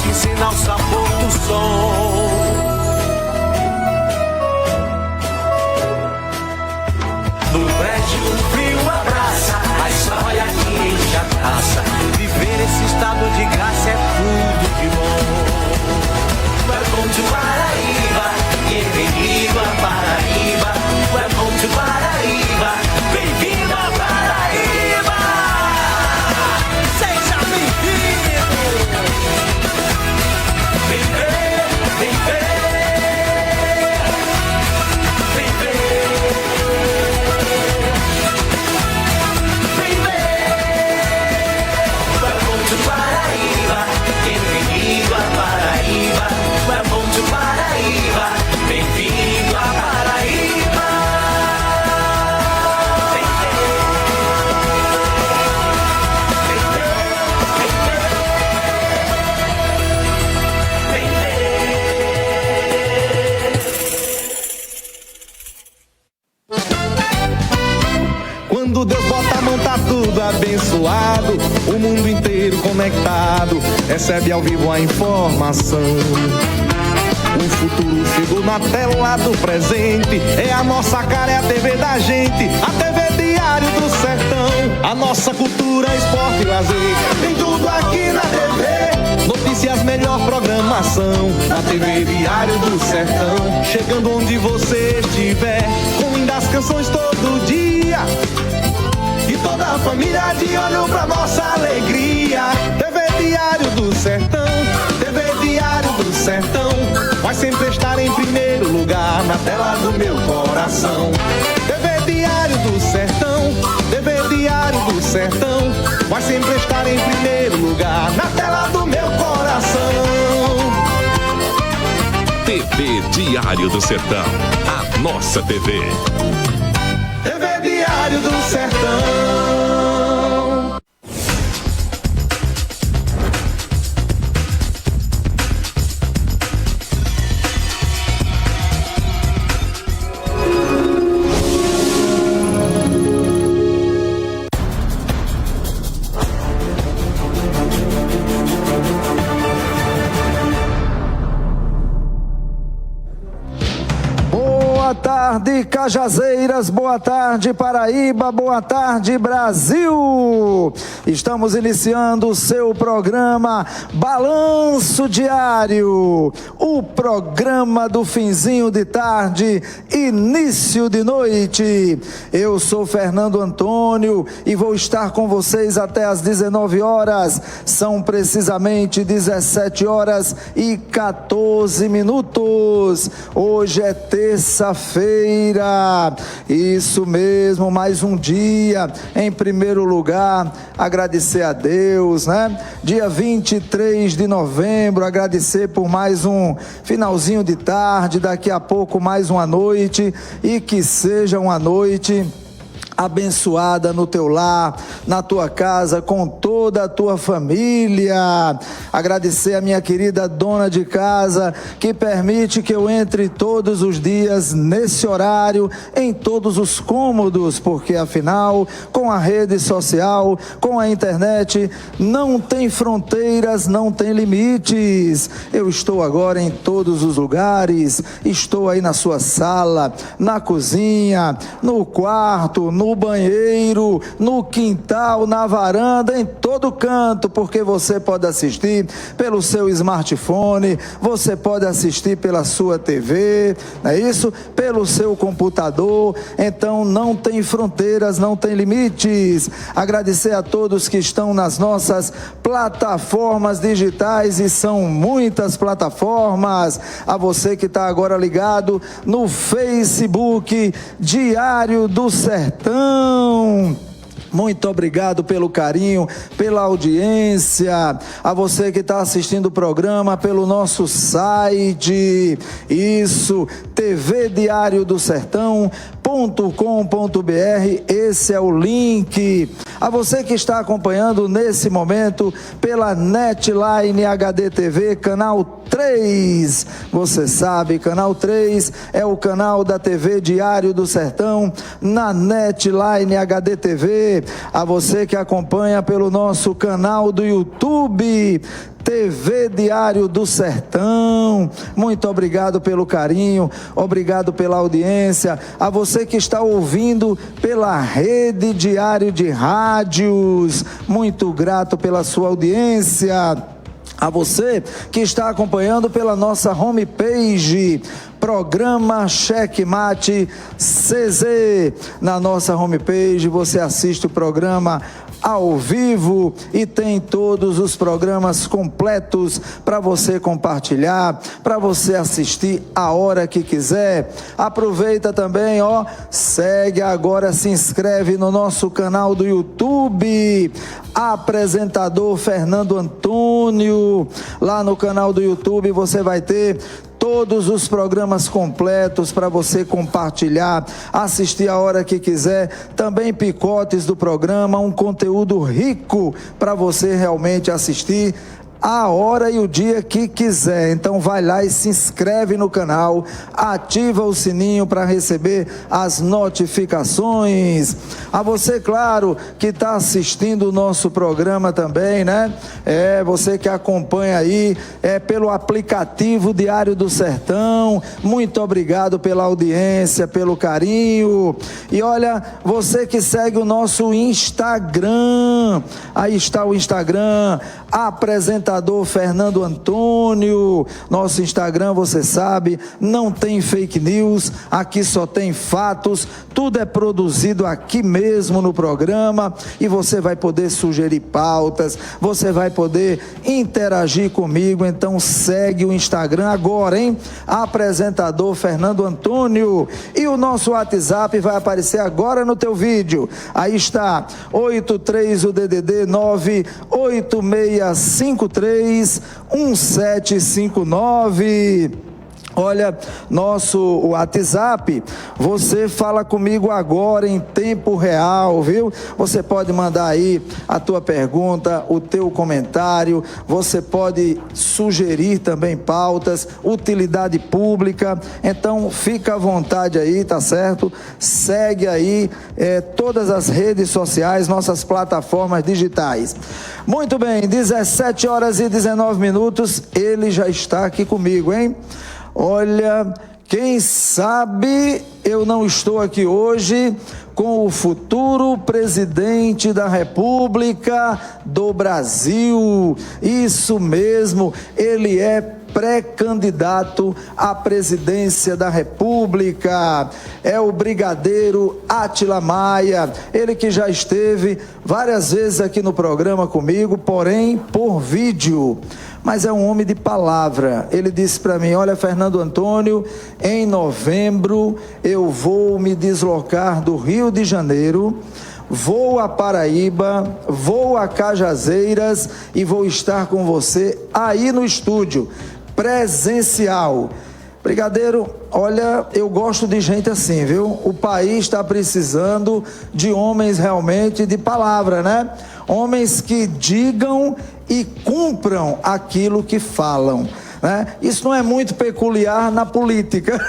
te ensina o sabor do som. No prédio o frio abraça, mas só olha que enche a taça. Viver esse estado de graça é tudo de bom. Welcome to Paraíba, bem-vindo a Paraíba. Welcome to Paraíba, bem-vindo a Paraíba. Seja bem-vindo. Vem ver, vem ver, vem ver, vem ver. Welcome to Paraíba, bem-vindo a Paraíba. Welcome to Paraíba, bem-vindo a Paraíba. Vem ver, vem ver, vem ver, vem ver. Quando Deus bota a mão tá tudo abençoado, o mundo inteiro conectado, recebe ao vivo a informação. O futuro chegou na tela do presente, é a nossa cara, é a TV da gente, a TV Diário do Sertão. A nossa cultura, esporte e lazer, tem tudo aqui na TV. Notícias, melhor programação, na TV Diário do Sertão. Chegando onde você estiver, com lindas canções todo dia. E toda a família de olho pra nossa alegria. TV Diário do Sertão, TV Diário do Sertão, vai sempre estar em primeiro lugar na tela do meu coração. TV Diário do Sertão, TV Diário do Sertão, vai sempre estar em primeiro lugar na tela do meu coração. TV Diário do Sertão, a nossa TV. TV Diário do Sertão. Boa tarde, Cajazeiras, boa tarde, Paraíba, boa tarde, Brasil. Estamos iniciando o seu programa Balanço Diário, o programa do finzinho de tarde, início de noite. Eu sou Fernando Antônio e vou estar com vocês até às 19 horas. São precisamente 17 horas e 14 minutos. Hoje é terça-feira, isso mesmo, mais um dia. Em primeiro lugar, agradecer a Deus, né? Dia 23 de novembro, agradecer por mais um finalzinho de tarde, daqui a pouco mais uma noite, e que seja uma noite abençoada no teu lar, na tua casa, com toda a tua família. Agradecer a minha querida dona de casa, que permite que eu entre todos os dias nesse horário, em todos os cômodos, porque afinal, com a rede social, com a internet, não tem fronteiras, não tem limites. Eu estou agora em todos os lugares, estou aí na sua sala, na cozinha, no quarto, no banheiro, no quintal, na varanda, em todo canto, porque você pode assistir pelo seu smartphone, você pode assistir pela sua TV, não é isso? Pelo seu computador. Então não tem fronteiras, não tem limites. Agradecer a todos que estão nas nossas plataformas digitais, e são muitas plataformas. A você que está agora ligado no Facebook Diário do Sertão, muito obrigado pelo carinho, pela audiência. A você que está assistindo o programa pelo nosso site, isso, tvdiariodosertão.com.br, esse é o link. A você que está acompanhando nesse momento pela Netline HD TV, canal 3, você sabe, canal 3 é o canal da TV Diário do Sertão, na Netline HD TV. A você que acompanha pelo nosso canal do YouTube, TV Diário do Sertão, muito obrigado pelo carinho, obrigado pela audiência. A você que está ouvindo pela Rede Diário de Rádios, muito grato pela sua audiência. A você que está acompanhando pela nossa homepage, Programa Checkmate CZ. Na nossa homepage você assiste o programa ao vivo e tem todos os programas completos para você compartilhar, para você assistir a hora que quiser. Aproveita também, segue agora, se inscreve no nosso canal do YouTube, Apresentador Fernando Antônio. Lá no canal do YouTube você vai ter todos os programas completos para você compartilhar, assistir a hora que quiser, também picotes do programa, um conteúdo rico para você realmente assistir a hora e o dia que quiser. Então vai lá e se inscreve no canal, ativa o sininho para receber as notificações. A você, claro, que está assistindo o nosso programa também, né? Você que acompanha aí, pelo aplicativo Diário do Sertão, muito obrigado pela audiência, pelo carinho. E olha, você que segue o nosso Instagram, aí está o Instagram, Apresentador Fernando Antônio. Nosso Instagram, você sabe, não tem fake news, aqui só tem fatos, tudo é produzido aqui mesmo no programa e você vai poder sugerir pautas, você vai poder interagir comigo. Então segue o Instagram agora, hein? Apresentador Fernando Antônio. E o nosso WhatsApp vai aparecer agora no teu vídeo. Aí está, 83 o DDD 986531759. Olha, nosso WhatsApp, você fala comigo agora em tempo real, viu? Você pode mandar aí a tua pergunta, o teu comentário, você pode sugerir também pautas, utilidade pública. Então fica à vontade aí, tá certo? Segue aí todas as redes sociais, nossas plataformas digitais. Muito bem, 17 horas e 19 minutos, ele já está aqui comigo, hein? Olha, quem sabe eu não estou aqui hoje com o futuro presidente da República do Brasil. Isso mesmo, ele é pré-candidato à presidência da República. É o brigadeiro Átila Maia, ele que já esteve várias vezes aqui no programa comigo, porém por vídeo. Mas é um homem de palavra. Ele disse para mim: olha, Fernando Antônio, em novembro eu vou me deslocar do Rio de Janeiro, vou a Paraíba, vou a Cajazeiras e vou estar com você aí no estúdio, presencial. Brigadeiro, olha, eu gosto de gente assim, viu? O país está precisando de homens realmente de palavra, né? Homens que digam e cumpram aquilo que falam, né? Isso não é muito peculiar na política,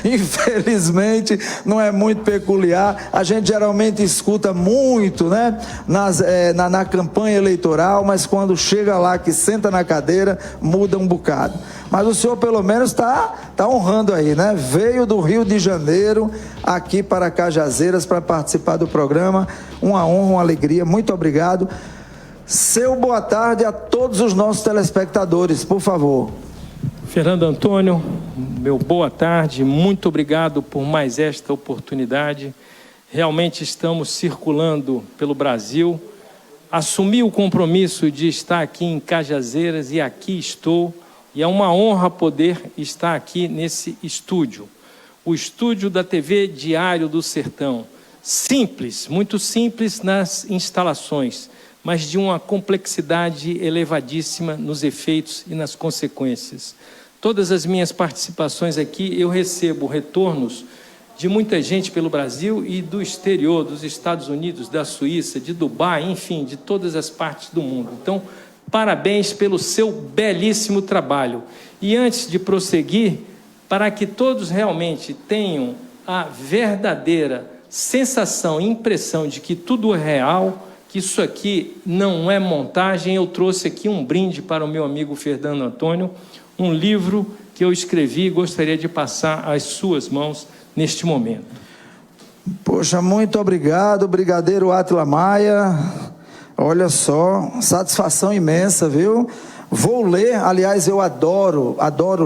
infelizmente não é muito peculiar. A gente geralmente escuta muito, né, na campanha eleitoral, mas quando chega lá que senta na cadeira, muda um bocado. Mas o senhor pelo menos está honrando aí, né? Veio do Rio de Janeiro aqui para Cajazeiras para participar do programa. Uma honra, uma alegria, muito obrigado. Seu boa tarde a todos os nossos telespectadores, por favor. Fernando Antônio, meu boa tarde, muito obrigado por mais esta oportunidade. Realmente estamos circulando pelo Brasil. Assumi o compromisso de estar aqui em Cajazeiras e aqui estou. E é uma honra poder estar aqui nesse estúdio. O estúdio da TV Diário do Sertão. Simples, muito simples nas instalações, mas de uma complexidade elevadíssima nos efeitos e nas consequências. Todas as minhas participações aqui, eu recebo retornos de muita gente pelo Brasil e do exterior, dos Estados Unidos, da Suíça, de Dubai, enfim, de todas as partes do mundo. Então, parabéns pelo seu belíssimo trabalho. E antes de prosseguir, para que todos realmente tenham a verdadeira sensação e impressão de que tudo é real, que isso aqui não é montagem. Eu trouxe aqui um brinde para o meu amigo Fernando Antônio, um livro que eu escrevi e gostaria de passar às suas mãos neste momento. Poxa, muito obrigado, Brigadeiro Átila Maia. Olha só, satisfação imensa, viu? Vou ler, aliás, eu adoro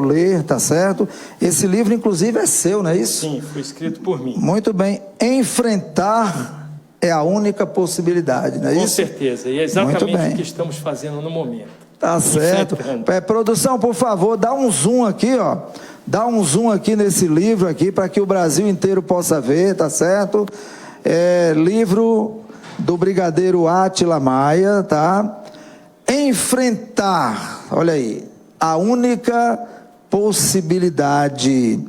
ler, tá certo? Esse livro, inclusive, é seu, não é isso? Sim, foi escrito por mim. Muito bem. Enfrentar é a única possibilidade, não é isso? Com certeza, e é exatamente o que estamos fazendo no momento. Tá certo. Produção, por favor, dá um zoom aqui, ó. Dá um zoom aqui nesse livro aqui, para que o Brasil inteiro possa ver, tá certo? Livro do Brigadeiro Átila Maia, tá? Enfrentar, olha aí, a única possibilidade.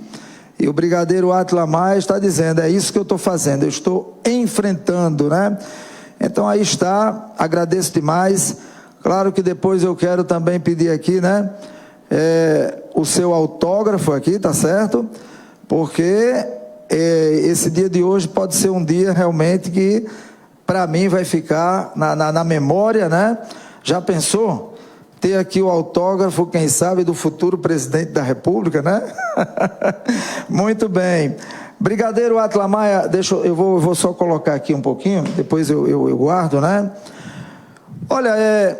E o Brigadeiro Átila Maia está dizendo, é isso que eu estou fazendo, eu estou enfrentando, né? Então aí está, agradeço demais. Claro que depois eu quero também pedir aqui, né? O seu autógrafo aqui, tá certo? Porque esse dia de hoje pode ser um dia realmente que para mim vai ficar na memória, né? Já pensou? Ter aqui o autógrafo, quem sabe, do futuro presidente da República, né? Muito bem. Brigadeiro Átila Maia, eu vou só colocar aqui um pouquinho, depois eu guardo, né? Olha,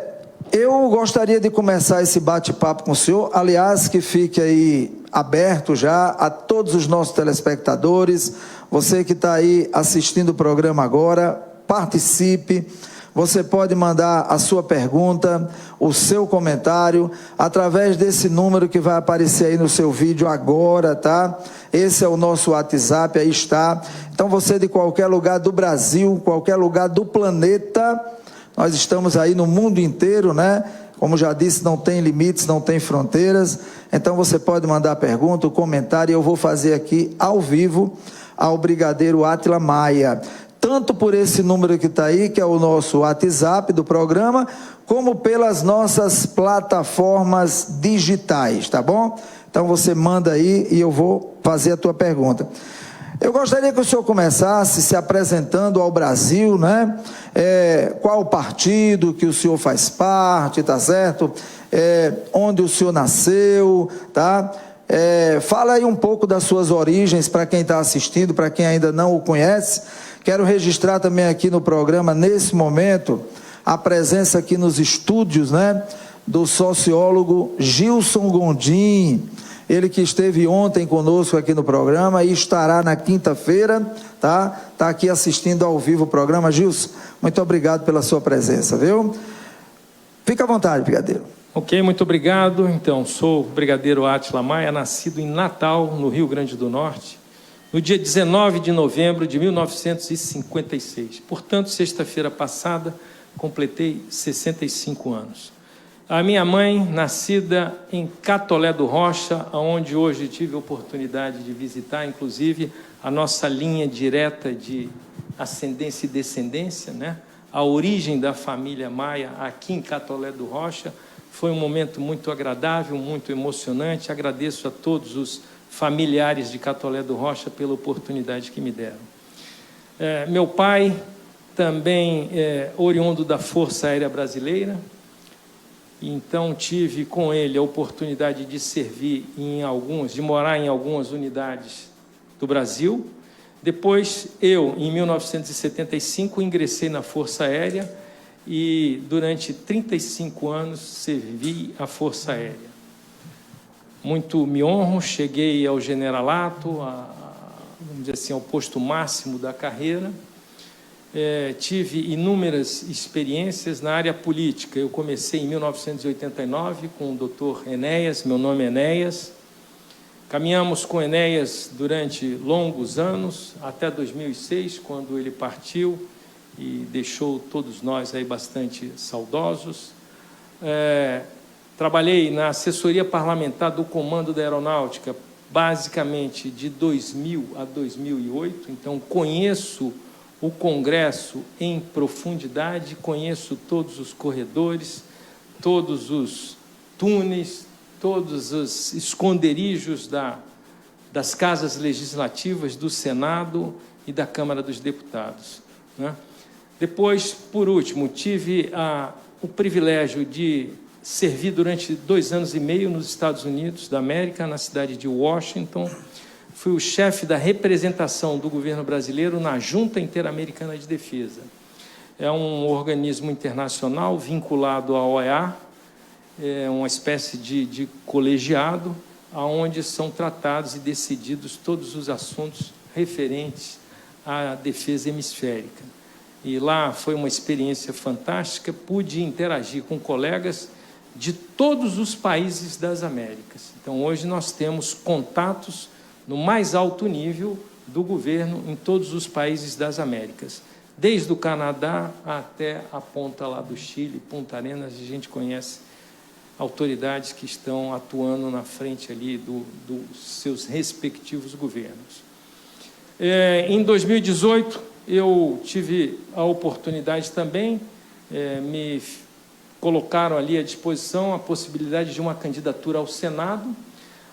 eu gostaria de começar esse bate-papo com o senhor, aliás, que fique aí aberto já a todos os nossos telespectadores, você que está aí assistindo o programa agora, participe. Você pode mandar a sua pergunta, o seu comentário, através desse número que vai aparecer aí no seu vídeo agora, tá? Esse é o nosso WhatsApp, aí está. Então você de qualquer lugar do Brasil, qualquer lugar do planeta, nós estamos aí no mundo inteiro, né? Como já disse, não tem limites, não tem fronteiras. Então você pode mandar a pergunta, o comentário, e eu vou fazer aqui ao vivo ao Brigadeiro Átila Maia. Tanto por esse número que está aí, que é o nosso WhatsApp do programa, como pelas nossas plataformas digitais, tá bom? Então você manda aí e eu vou fazer a tua pergunta. Eu gostaria que o senhor começasse se apresentando ao Brasil, né? Qual o partido que o senhor faz parte, tá certo? Onde o senhor nasceu, tá? Fala aí um pouco das suas origens para quem está assistindo, para quem ainda não o conhece. Quero registrar também aqui no programa, nesse momento, a presença aqui nos estúdios, né, do sociólogo Gilson Gondim, ele que esteve ontem conosco aqui no programa e estará na quinta-feira, tá? Está aqui assistindo ao vivo o programa. Gilson, muito obrigado pela sua presença, viu? Fica à vontade, Brigadeiro. Ok, muito obrigado. Então, sou o Brigadeiro Átila Maia, nascido em Natal, no Rio Grande do Norte, no dia 19 de novembro de 1956. Portanto, sexta-feira passada, completei 65 anos. A minha mãe, nascida em Catolé do Rocha, onde hoje tive a oportunidade de visitar, inclusive, a nossa linha direta de ascendência e descendência, né? A origem da família Maia aqui em Catolé do Rocha. Foi um momento muito agradável, muito emocionante. Agradeço a todos os familiares de Catolé do Rocha pela oportunidade que me deram. Meu pai também é oriundo da Força Aérea Brasileira, então tive com ele a oportunidade de servir de morar em algumas unidades do Brasil. Depois eu, em 1975, ingressei na Força Aérea e durante 35 anos servi a Força Aérea. Muito me honro, cheguei ao generalato, vamos dizer assim, ao posto máximo da carreira. Tive inúmeras experiências na área política. Eu comecei em 1989 com o Dr. Enéas, meu nome é Enéas. Caminhamos com Enéas durante longos anos, até 2006, quando ele partiu e deixou todos nós aí bastante saudosos. Trabalhei na assessoria parlamentar do Comando da Aeronáutica, basicamente de 2000 a 2008, então conheço o Congresso em profundidade, conheço todos os corredores, todos os túneis, todos os esconderijos das casas legislativas, do Senado e da Câmara dos Deputados, né? Depois, por último, tive o privilégio de servir durante 2 anos e meio nos Estados Unidos da América, na cidade de Washington. Fui o chefe da representação do governo brasileiro na Junta Interamericana de Defesa. É um organismo internacional vinculado à OEA, é uma espécie de colegiado, onde são tratados e decididos todos os assuntos referentes à defesa hemisférica. E lá foi uma experiência fantástica, pude interagir com colegas de todos os países das Américas. Então, hoje nós temos contatos no mais alto nível do governo em todos os países das Américas. Desde o Canadá até a ponta lá do Chile, Punta Arenas, a gente conhece autoridades que estão atuando na frente ali dos seus respectivos governos. Em 2018, eu tive a oportunidade também, me colocaram ali à disposição a possibilidade de uma candidatura ao Senado,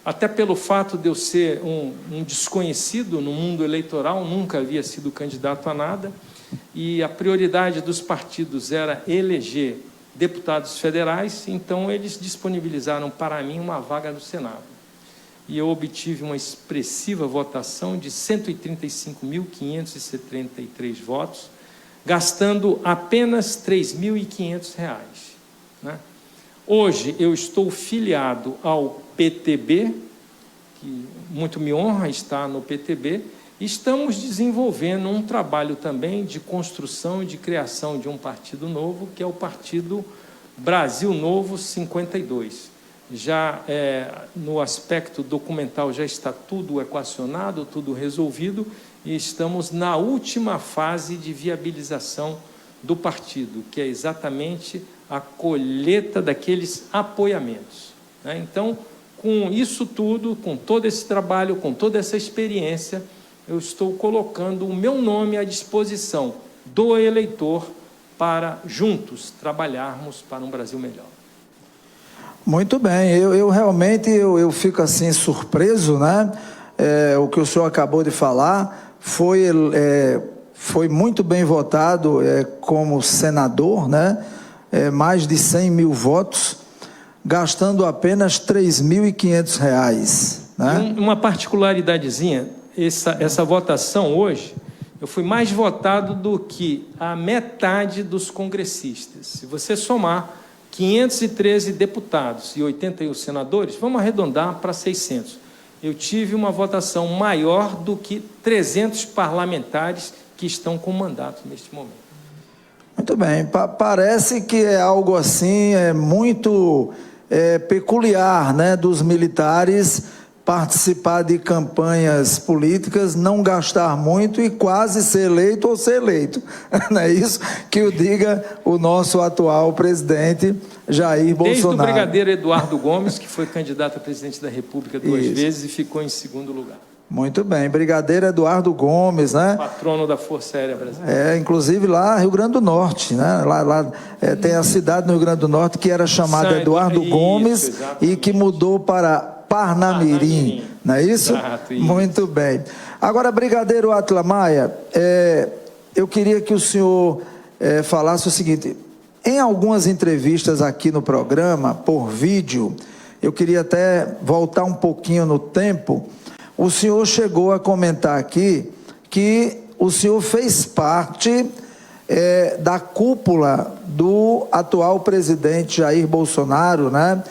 até pelo fato de eu ser um desconhecido no mundo eleitoral, nunca havia sido candidato a nada, e a prioridade dos partidos era eleger deputados federais, então eles disponibilizaram para mim uma vaga no Senado. E eu obtive uma expressiva votação de 135.573 votos, gastando apenas R$ 3.500. Né? Hoje eu estou filiado ao PTB, que muito me honra estar no PTB, e estamos desenvolvendo um trabalho também de construção e de criação de um partido novo, que é o Partido Brasil Novo 52. Já no aspecto documental já está tudo equacionado, tudo resolvido, e estamos na última fase de viabilização do partido, que é exatamente a colheita daqueles apoiamentos. Né? Então, com isso tudo, com todo esse trabalho, com toda essa experiência, eu estou colocando o meu nome à disposição do eleitor para juntos trabalharmos para um Brasil melhor. Muito bem, eu realmente fico assim surpreso, né? O que o senhor acabou de falar foi muito bem votado como senador, né? Mais de 100 mil votos, gastando apenas R$ 3.500, né? Uma particularidadezinha, essa votação hoje, eu fui mais votado do que a metade dos congressistas. Se você somar 513 deputados e 81 senadores, vamos arredondar para 600. Eu tive uma votação maior do que 300 parlamentares que estão com mandato neste momento. Muito bem, parece que é algo assim, muito peculiar, né, dos militares participar de campanhas políticas, não gastar muito e quase ser eleito ou ser eleito. Não é isso que o diga o nosso atual presidente Jair Bolsonaro. Desde o brigadeiro Eduardo Gomes, que foi candidato a presidente da República 2 vezes e ficou em 2º lugar. Muito bem, brigadeiro Eduardo Gomes, né? Patrono da Força Aérea Brasileira. Inclusive lá Rio Grande do Norte, né? Lá tem a cidade no Rio Grande do Norte que era chamada Eduardo Gomes, exatamente. E que mudou para Parnamirim, não é isso? Exato, isso? Muito bem. Agora, brigadeiro Átila Maia, eu queria que o senhor falasse o seguinte: em algumas entrevistas aqui no programa, por vídeo, eu queria até voltar um pouquinho no tempo, o senhor chegou a comentar aqui que o senhor fez parte da cúpula do atual presidente Jair Bolsonaro, né?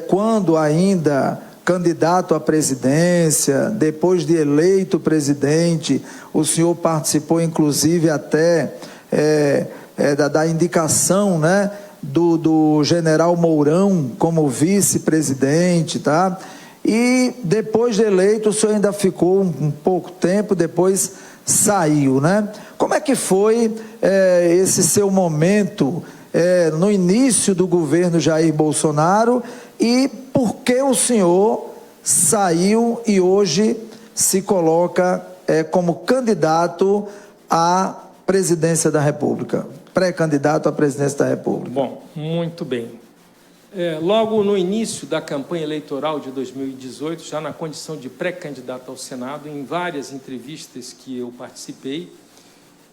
Quando ainda candidato à presidência, depois de eleito presidente, o senhor participou inclusive até da indicação, né, do general Mourão como vice-presidente, tá? E depois de eleito, o senhor ainda ficou um pouco tempo, depois saiu, né? Como é que foi esse seu momento no início do governo Jair Bolsonaro e por que o senhor saiu e hoje se coloca como candidato à presidência da República, pré-candidato à presidência da República? Bom, muito bem. Logo no início da campanha eleitoral de 2018, já na condição de pré-candidato ao Senado, em várias entrevistas que eu participei,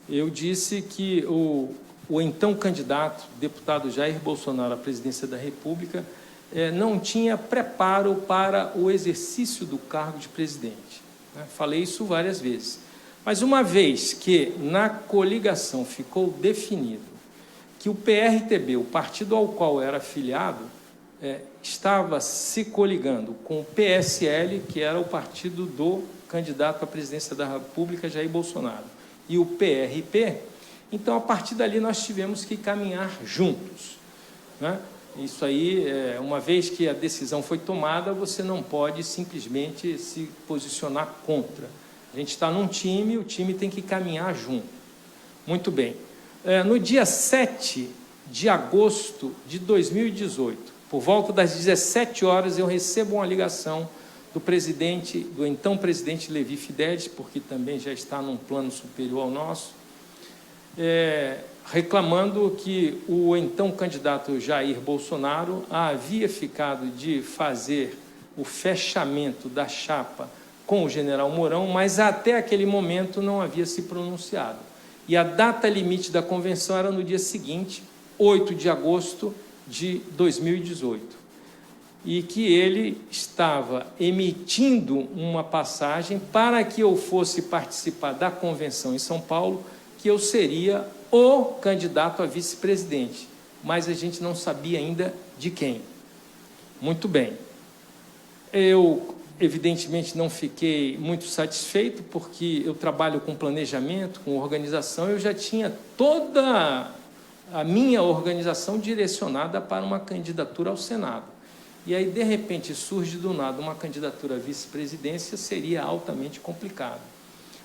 eu disse que o então candidato, deputado Jair Bolsonaro à presidência da República, não tinha preparo para o exercício do cargo de presidente. Falei isso várias vezes. Mas uma vez que na coligação ficou definido que o PRTB, o partido ao qual era afiliado, estava se coligando com o PSL, que era o partido do candidato à presidência da República, Jair Bolsonaro, e o PRP, então, a partir dali, nós tivemos que caminhar juntos, né? Isso aí, uma vez que a decisão foi tomada, você não pode simplesmente se posicionar contra. A gente está num time, o time tem que caminhar junto. Muito bem. No dia 7 de agosto de 2018, por volta das 17 horas, eu recebo uma ligação do então presidente Levi Fidelis, porque também já está num plano superior ao nosso, reclamando que o então candidato Jair Bolsonaro havia ficado de fazer o fechamento da chapa com o general Mourão, mas até aquele momento não havia se pronunciado. E a data limite da convenção era no dia seguinte, 8 de agosto de 2018. E que ele estava emitindo uma passagem para que eu fosse participar da convenção em São Paulo, que eu seria o candidato a vice-presidente, mas a gente não sabia ainda de quem. Muito bem. Eu, evidentemente, não fiquei muito satisfeito, porque eu trabalho com planejamento, com organização, eu já tinha toda a minha organização direcionada para uma candidatura ao Senado. E aí, de repente, surge do nada uma candidatura à vice-presidência, seria altamente complicado.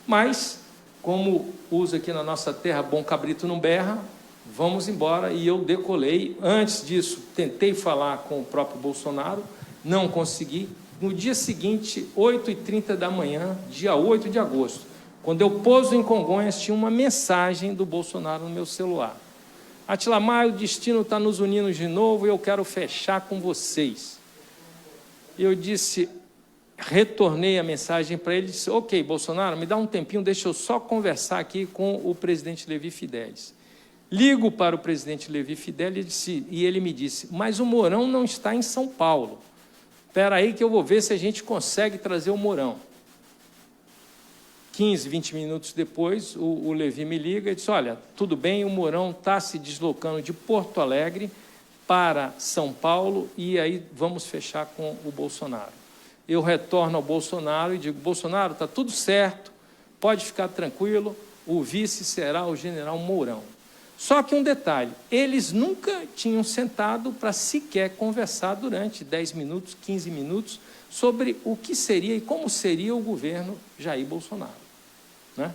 Mas, como usa aqui na nossa terra, bom cabrito não berra, vamos embora, e eu decolei. Antes disso, tentei falar com o próprio Bolsonaro, não consegui. No dia seguinte, 8h30 da manhã, dia 8 de agosto, quando eu pouso em Congonhas, tinha uma mensagem do Bolsonaro no meu celular. Atilamar, o destino está nos unindo de novo e eu quero fechar com vocês. Eu disse, retornei a mensagem para ele, disse, ok, Bolsonaro, me dá um tempinho, deixa eu só conversar aqui com o presidente Levi Fidelis. Ligo para o presidente Levi Fidelis e ele me disse, mas o Mourão não está em São Paulo. Espera aí que eu vou ver se a gente consegue trazer o Mourão. 15, 20 minutos depois, o Levi me liga e disse, olha, tudo bem, o Mourão está se deslocando de Porto Alegre para São Paulo e aí vamos fechar com o Bolsonaro. Eu retorno ao Bolsonaro e digo, Bolsonaro, está tudo certo, pode ficar tranquilo, o vice será o general Mourão. Só que um detalhe, eles nunca tinham sentado para sequer conversar durante 10 minutos, 15 minutos, sobre o que seria e como seria o governo Jair Bolsonaro, né?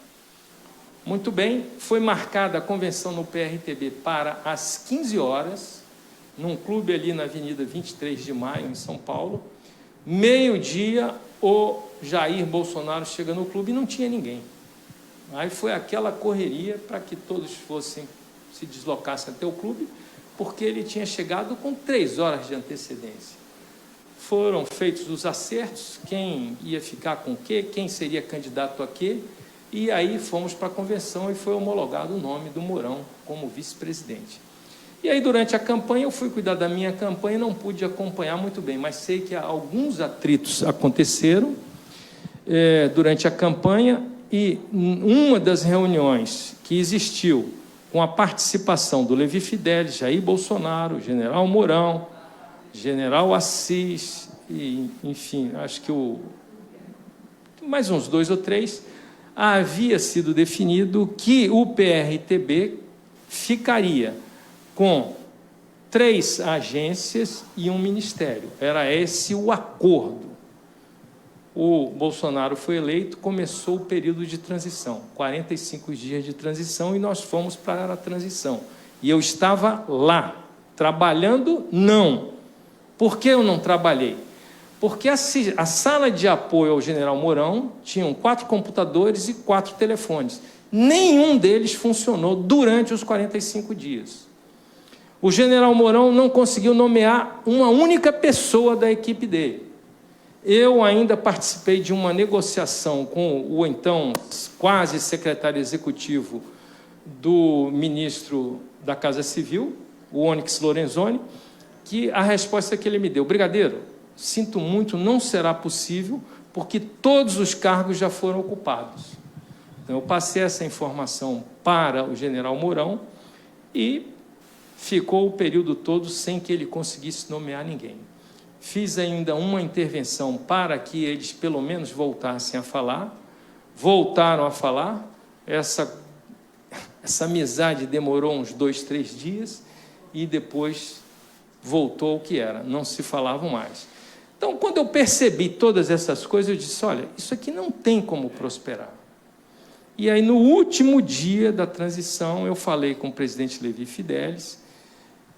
Muito bem, foi marcada a convenção no PRTB para as 15 horas, num clube ali na Avenida 23 de Maio, em São Paulo. Meio-dia, o Jair Bolsonaro chega no clube e não tinha ninguém. Aí foi aquela correria para que todos se deslocassem até o clube, porque ele tinha chegado com 3 horas de antecedência. Foram feitos os acertos, quem ia ficar com o quê, quem seria candidato a quê, e aí fomos para a convenção e foi homologado o nome do Mourão como vice-presidente. E aí, durante a campanha, eu fui cuidar da minha campanha e não pude acompanhar muito bem, mas sei que alguns atritos aconteceram durante a campanha e uma das reuniões que existiu com a participação do Levi Fidelis, Jair Bolsonaro, general Mourão, general Assis, e, enfim, acho que mais uns 2 ou 3, havia sido definido que o PRTB ficaria com 3 agências e um ministério. Era esse o acordo. O Bolsonaro foi eleito, começou o período de transição, 45 dias de transição, e nós fomos para a transição. E eu estava lá, trabalhando, não. Por que eu não trabalhei? Porque a sala de apoio ao general Mourão tinham 4 computadores e 4 telefones. Nenhum deles funcionou durante os 45 dias. O general Mourão não conseguiu nomear uma única pessoa da equipe dele. Eu ainda participei de uma negociação com o então quase secretário executivo do ministro da Casa Civil, o Onyx Lorenzoni, que a resposta que ele me deu: brigadeiro, sinto muito, não será possível, porque todos os cargos já foram ocupados. Então, eu passei essa informação para o general Mourão e ficou o período todo sem que ele conseguisse nomear ninguém. Fiz ainda uma intervenção para que eles, pelo menos, voltassem a falar. Voltaram a falar. Essa amizade demorou uns 2, 3 dias e depois voltou ao que era. Não se falavam mais. Então, quando eu percebi todas essas coisas, eu disse: olha, isso aqui não tem como prosperar. E aí, no último dia da transição, eu falei com o presidente Levi Fidelis,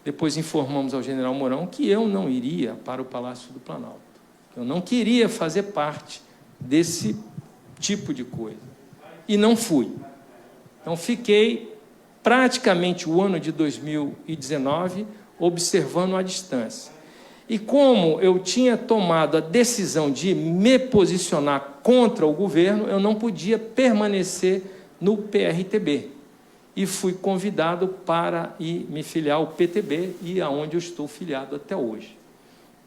depois informamos ao general Mourão que eu não iria para o Palácio do Planalto. Eu não queria fazer parte desse tipo de coisa. E não fui. Então, fiquei praticamente o ano de 2019 observando à distância. E como eu tinha tomado a decisão de me posicionar contra o governo, eu não podia permanecer no PRTB. E fui convidado para ir me filiar ao PTB, e aonde eu estou filiado até hoje.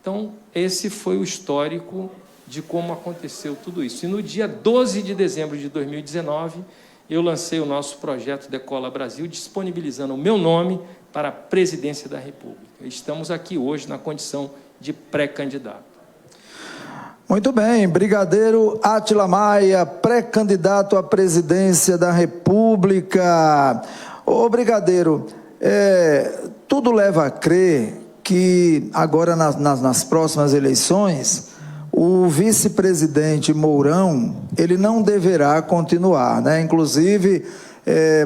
Então, esse foi o histórico de como aconteceu tudo isso. E no dia 12 de dezembro de 2019, eu lancei o nosso projeto Decola Brasil, disponibilizando o meu nome para a presidência da República. Estamos aqui hoje na condição de pré-candidato. Muito bem, brigadeiro Átila Maia, pré-candidato à presidência da República. Ô, brigadeiro, tudo leva a crer que agora nas próximas eleições, o vice-presidente Mourão, ele não deverá continuar, né? Inclusive,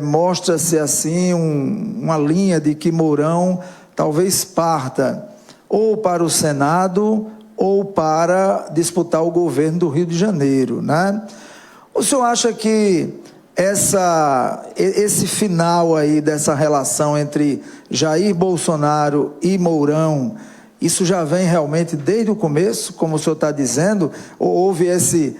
mostra-se assim uma linha de que Mourão talvez parta ou para o Senado ou para disputar o governo do Rio de Janeiro, né? O senhor acha que esse final aí dessa relação entre Jair Bolsonaro e Mourão, isso já vem realmente desde o começo, como o senhor está dizendo, ou houve esse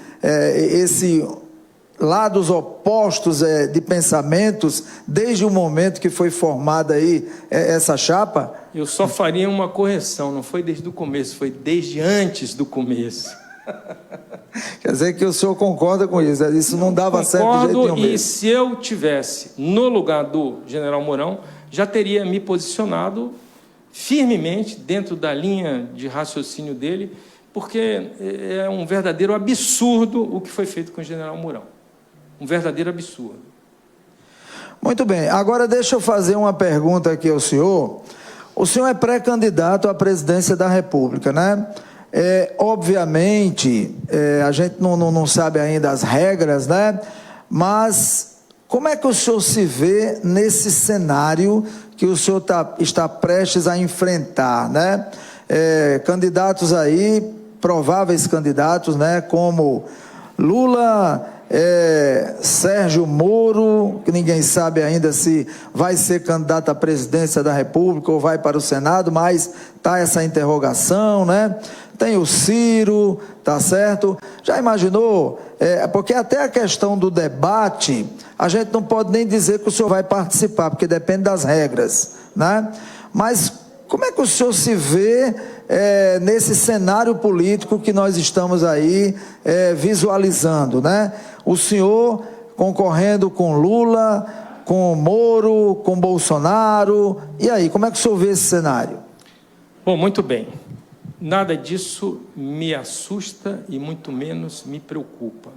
lados opostos de pensamentos desde o momento que foi formada aí essa chapa? Eu só faria uma correção, não foi desde o começo, foi desde antes do começo. Quer dizer que o senhor concorda com isso? Isso não dava certo de jeito nenhum mesmo. E se eu tivesse no lugar do general Mourão, já teria me posicionado firmemente dentro da linha de raciocínio dele, porque é um verdadeiro absurdo o que foi feito com o general Mourão. Um verdadeiro absurdo. Muito bem. Agora deixa eu fazer uma pergunta aqui ao senhor. O senhor é pré-candidato à presidência da República, né? Obviamente, a gente não sabe ainda as regras, né? Mas como é que o senhor se vê nesse cenário que o senhor está prestes a enfrentar, né? Candidatos aí, prováveis candidatos, né? Como Lula, Sérgio Moro, que ninguém sabe ainda se vai ser candidato à presidência da República ou vai para o Senado, mas está essa interrogação, né? Tem o Ciro, tá certo? Já imaginou? Porque até a questão do debate, a gente não pode nem dizer que o senhor vai participar, porque depende das regras, né? Mas como é que o senhor se vê nesse cenário político que nós estamos aí visualizando, né? O senhor concorrendo com Lula, com Moro, com Bolsonaro, e aí, como é que o senhor vê esse cenário? Bom, muito bem. Nada disso me assusta e muito menos me preocupa.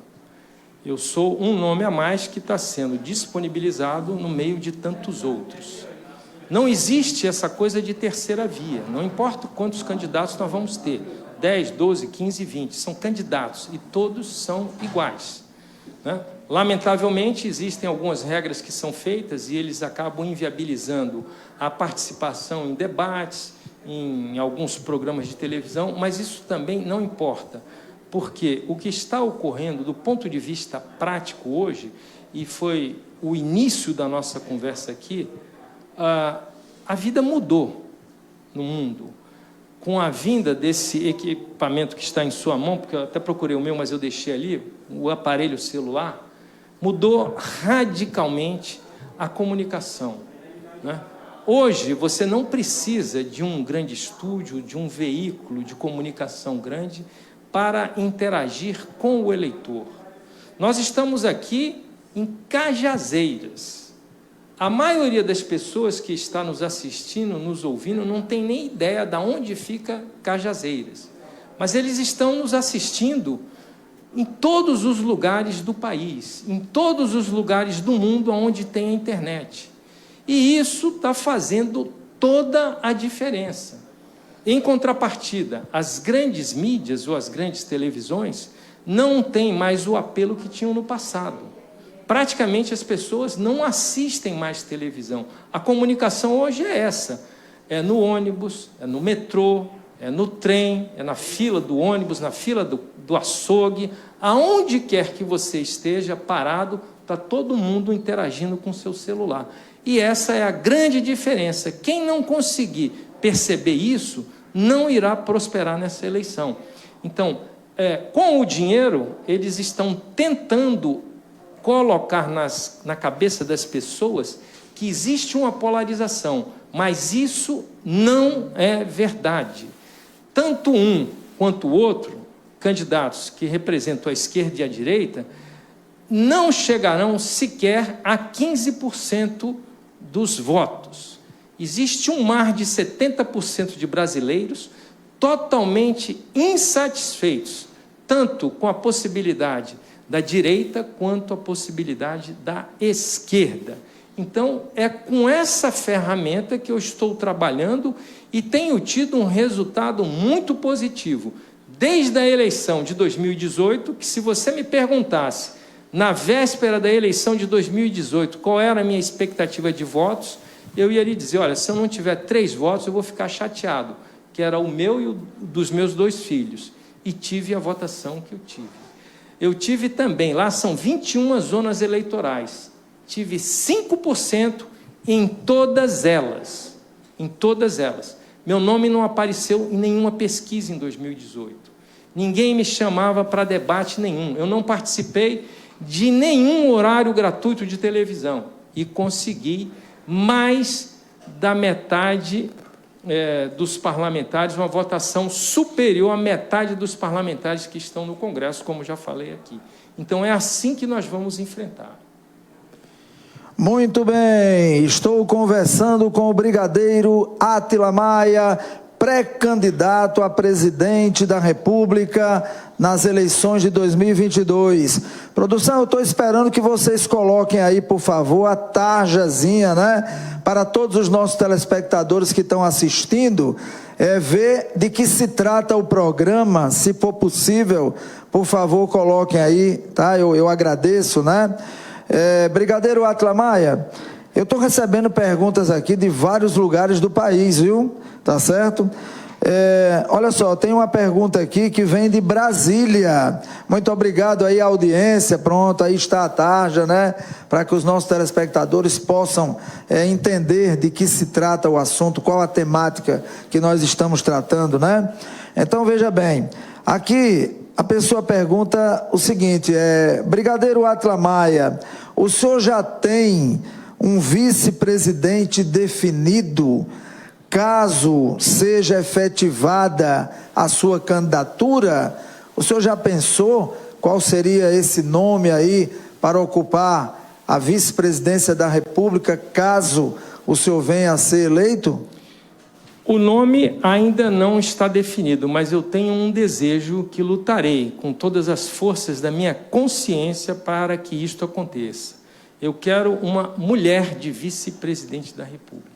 Eu sou um nome a mais que está sendo disponibilizado no meio de tantos outros. Não existe essa coisa de terceira via, não importa quantos candidatos nós vamos ter, 10, 12, 15, 20, são candidatos e todos são iguais, né? Lamentavelmente, existem algumas regras que são feitas e eles acabam inviabilizando a participação em debates, em alguns programas de televisão, mas isso também não importa, porque o que está ocorrendo do ponto de vista prático hoje, e foi o início da nossa conversa aqui, a vida mudou no mundo. Com a vinda desse equipamento que está em sua mão, porque eu até procurei o meu, mas eu deixei ali, o aparelho celular, mudou radicalmente a comunicação, né? Hoje, você não precisa de um grande estúdio, de um veículo de comunicação grande para interagir com o eleitor. Nós estamos aqui em Cajazeiras. A maioria das pessoas que está nos assistindo, nos ouvindo, não tem nem ideia de onde fica Cajazeiras. Mas eles estão nos assistindo em todos os lugares do país, em todos os lugares do mundo onde tem a internet. E isso está fazendo toda a diferença. Em contrapartida, as grandes mídias ou as grandes televisões não têm mais o apelo que tinham no passado. Praticamente as pessoas não assistem mais televisão. A comunicação hoje é essa: é no ônibus, é no metrô, é no trem, é na fila do ônibus, na fila do açougue, aonde quer que você esteja parado, está todo mundo interagindo com o seu celular. E essa é a grande diferença. Quem não conseguir perceber isso, não irá prosperar nessa eleição. Então, com o dinheiro, eles estão tentando colocar na cabeça das pessoas que existe uma polarização, mas isso não é verdade. Tanto um quanto o outro, candidatos que representam a esquerda e a direita, não chegarão sequer a 15% dos votos. Existe um mar de 70% de brasileiros totalmente insatisfeitos, tanto com a possibilidade da direita quanto a possibilidade da esquerda. Então, é com essa ferramenta que eu estou trabalhando e tenho tido um resultado muito positivo. Desde a eleição de 2018, que se você me perguntasse, na véspera da eleição de 2018, qual era a minha expectativa de votos, eu ia lhe dizer, olha, se eu não tiver 3 votos, eu vou ficar chateado, que era o meu e o dos meus 2 filhos. E tive a votação que eu tive. Eu tive também, lá são 21 zonas eleitorais, tive 5% em todas elas. Em todas elas. Meu nome não apareceu em nenhuma pesquisa em 2018. Ninguém me chamava para debate nenhum. Eu não participei de nenhum horário gratuito de televisão e consegui mais da metade dos parlamentares, uma votação superior à metade dos parlamentares que estão no Congresso, como já falei aqui. Então, é assim que nós vamos enfrentar. Muito bem, estou conversando com o brigadeiro Átila Maia, pré-candidato a presidente da República nas eleições de 2022. Produção, eu estou esperando que vocês coloquem aí, por favor, a tarjazinha, né? Para todos os nossos telespectadores que estão assistindo, ver de que se trata o programa, se for possível, por favor, coloquem aí, tá? Eu agradeço, né? Brigadeiro Átila Maia, eu estou recebendo perguntas aqui de vários lugares do país, viu? Tá certo? Olha só, tem uma pergunta aqui que vem de Brasília. Muito obrigado aí à audiência. Pronto, aí está a tarja, né? Para que os nossos telespectadores possam entender de que se trata o assunto, qual a temática que nós estamos tratando, né? Então, veja bem, aqui a pessoa pergunta o seguinte, Brigadeiro Átila Maia, o senhor já tem um vice-presidente definido, caso seja efetivada a sua candidatura? O senhor já pensou qual seria esse nome aí para ocupar a vice-presidência da República, caso o senhor venha a ser eleito? O nome ainda não está definido, mas eu tenho um desejo que lutarei com todas as forças da minha consciência para que isto aconteça. Eu quero uma mulher de vice-presidente da República.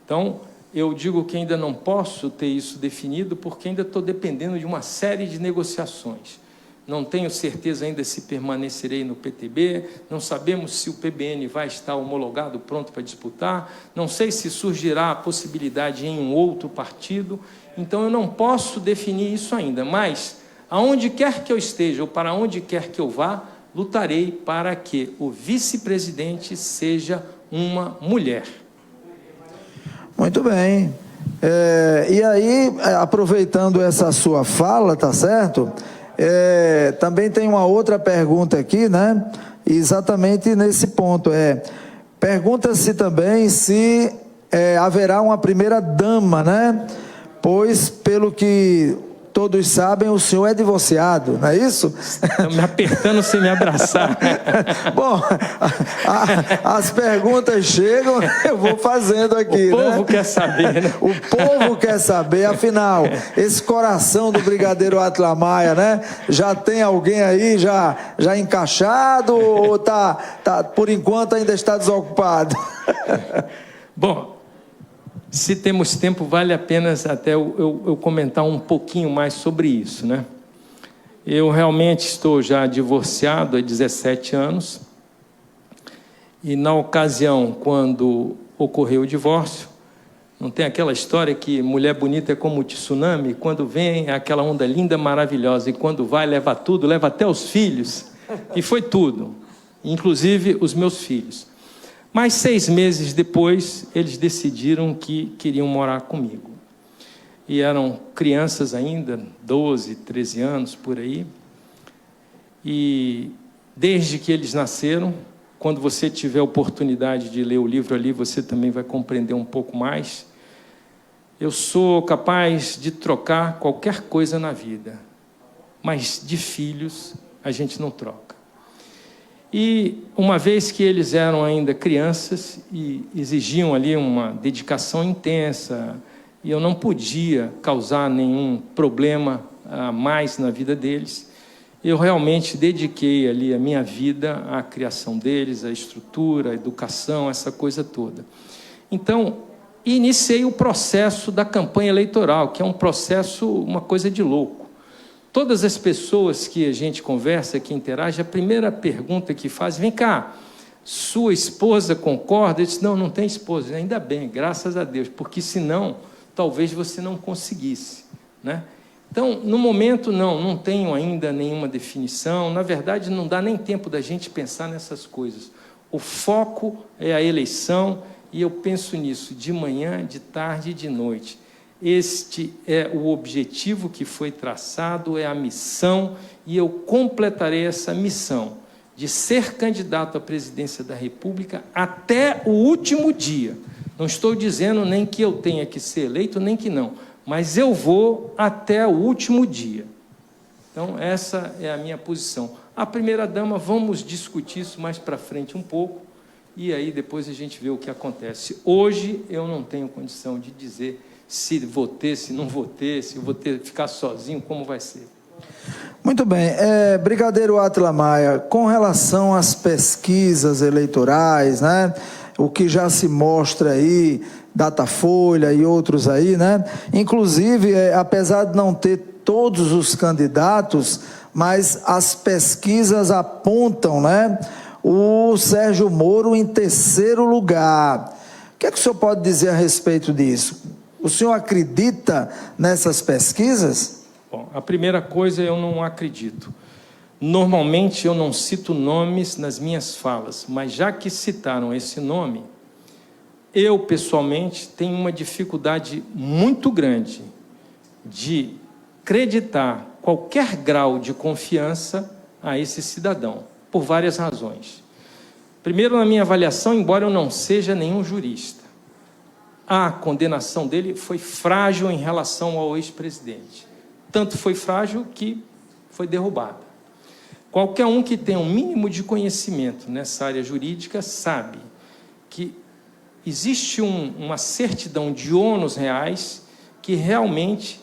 Então, eu digo que ainda não posso ter isso definido, porque ainda estou dependendo de uma série de negociações. Não tenho certeza ainda se permanecerei no PTB, não sabemos se o PBN vai estar homologado, pronto para disputar, não sei se surgirá a possibilidade em um outro partido, então eu não posso definir isso ainda, mas aonde quer que eu esteja ou para onde quer que eu vá, lutarei para que o vice-presidente seja uma mulher. Muito bem. E aí, aproveitando essa sua fala, tá certo? Também tem uma outra pergunta aqui, né? Exatamente nesse ponto. Pergunta-se também se haverá uma primeira dama, né? Pois, pelo que todos sabem, o senhor é divorciado, não é isso? Estão me apertando sem me abraçar. Bom, as perguntas chegam, eu vou fazendo aqui, O povo né? quer saber, né? O povo quer saber, afinal, esse coração do Brigadeiro Átila Maia, né? Já tem alguém aí já encaixado ou tá, por enquanto ainda está desocupado? Bom, se temos tempo, vale a pena até eu comentar um pouquinho mais sobre isso, né? Eu realmente estou já divorciado há 17 anos e na ocasião, quando ocorreu o divórcio, não tem aquela história que mulher bonita é como o tsunami, quando vem é aquela onda linda, maravilhosa, e quando vai, leva tudo, leva até os filhos, e foi tudo, inclusive os meus filhos. Mas 6 meses depois, eles decidiram que queriam morar comigo. E eram crianças ainda, 12, 13 anos, por aí. E desde que eles nasceram, quando você tiver a oportunidade de ler o livro ali, você também vai compreender um pouco mais. Eu sou capaz de trocar qualquer coisa na vida, mas de filhos a gente não troca. E uma vez que eles eram ainda crianças e exigiam ali uma dedicação intensa, e eu não podia causar nenhum problema a mais na vida deles, eu realmente dediquei ali a minha vida à criação deles, à estrutura, à educação, essa coisa toda. Então, iniciei o processo da campanha eleitoral, que é um processo, uma coisa de louco. Todas as pessoas que a gente conversa, que interage, a primeira pergunta que faz, vem cá, sua esposa concorda? Eu disse, não tem esposa. Ainda bem, graças a Deus, porque senão, talvez você não conseguisse, né? Então, no momento, não tenho ainda nenhuma definição, na verdade, não dá nem tempo da gente pensar nessas coisas. O foco é a eleição, e eu penso nisso de manhã, de tarde e de noite. Este é o objetivo que foi traçado, é a missão, e eu completarei essa missão de ser candidato à presidência da República até o último dia. Não estou dizendo nem que eu tenha que ser eleito, nem que não, mas eu vou até o último dia. Então, essa é a minha posição. A primeira-dama, vamos discutir isso mais para frente um pouco, e aí depois a gente vê o que acontece. Hoje, eu não tenho condição de dizer se vou ter, se não vou ter, se vou ter ficar sozinho, como vai ser. Muito bem. Brigadeiro Átila Maia, com relação às pesquisas eleitorais, né, o que já se mostra aí, Datafolha e outros aí, né, inclusive, apesar de não ter todos os candidatos, mas as pesquisas apontam, né, o Sérgio Moro em 3º lugar. O que é que o senhor pode dizer a respeito disso? O senhor acredita nessas pesquisas? Bom, a primeira coisa, eu não acredito. Normalmente, eu não cito nomes nas minhas falas, mas já que citaram esse nome, eu, pessoalmente, tenho uma dificuldade muito grande de acreditar qualquer grau de confiança a esse cidadão, por várias razões. Primeiro, na minha avaliação, embora eu não seja nenhum jurista, a condenação dele foi frágil em relação ao ex-presidente. Tanto foi frágil que foi derrubada. Qualquer um que tenha um mínimo de conhecimento nessa área jurídica sabe que existe uma certidão de ônus reais que realmente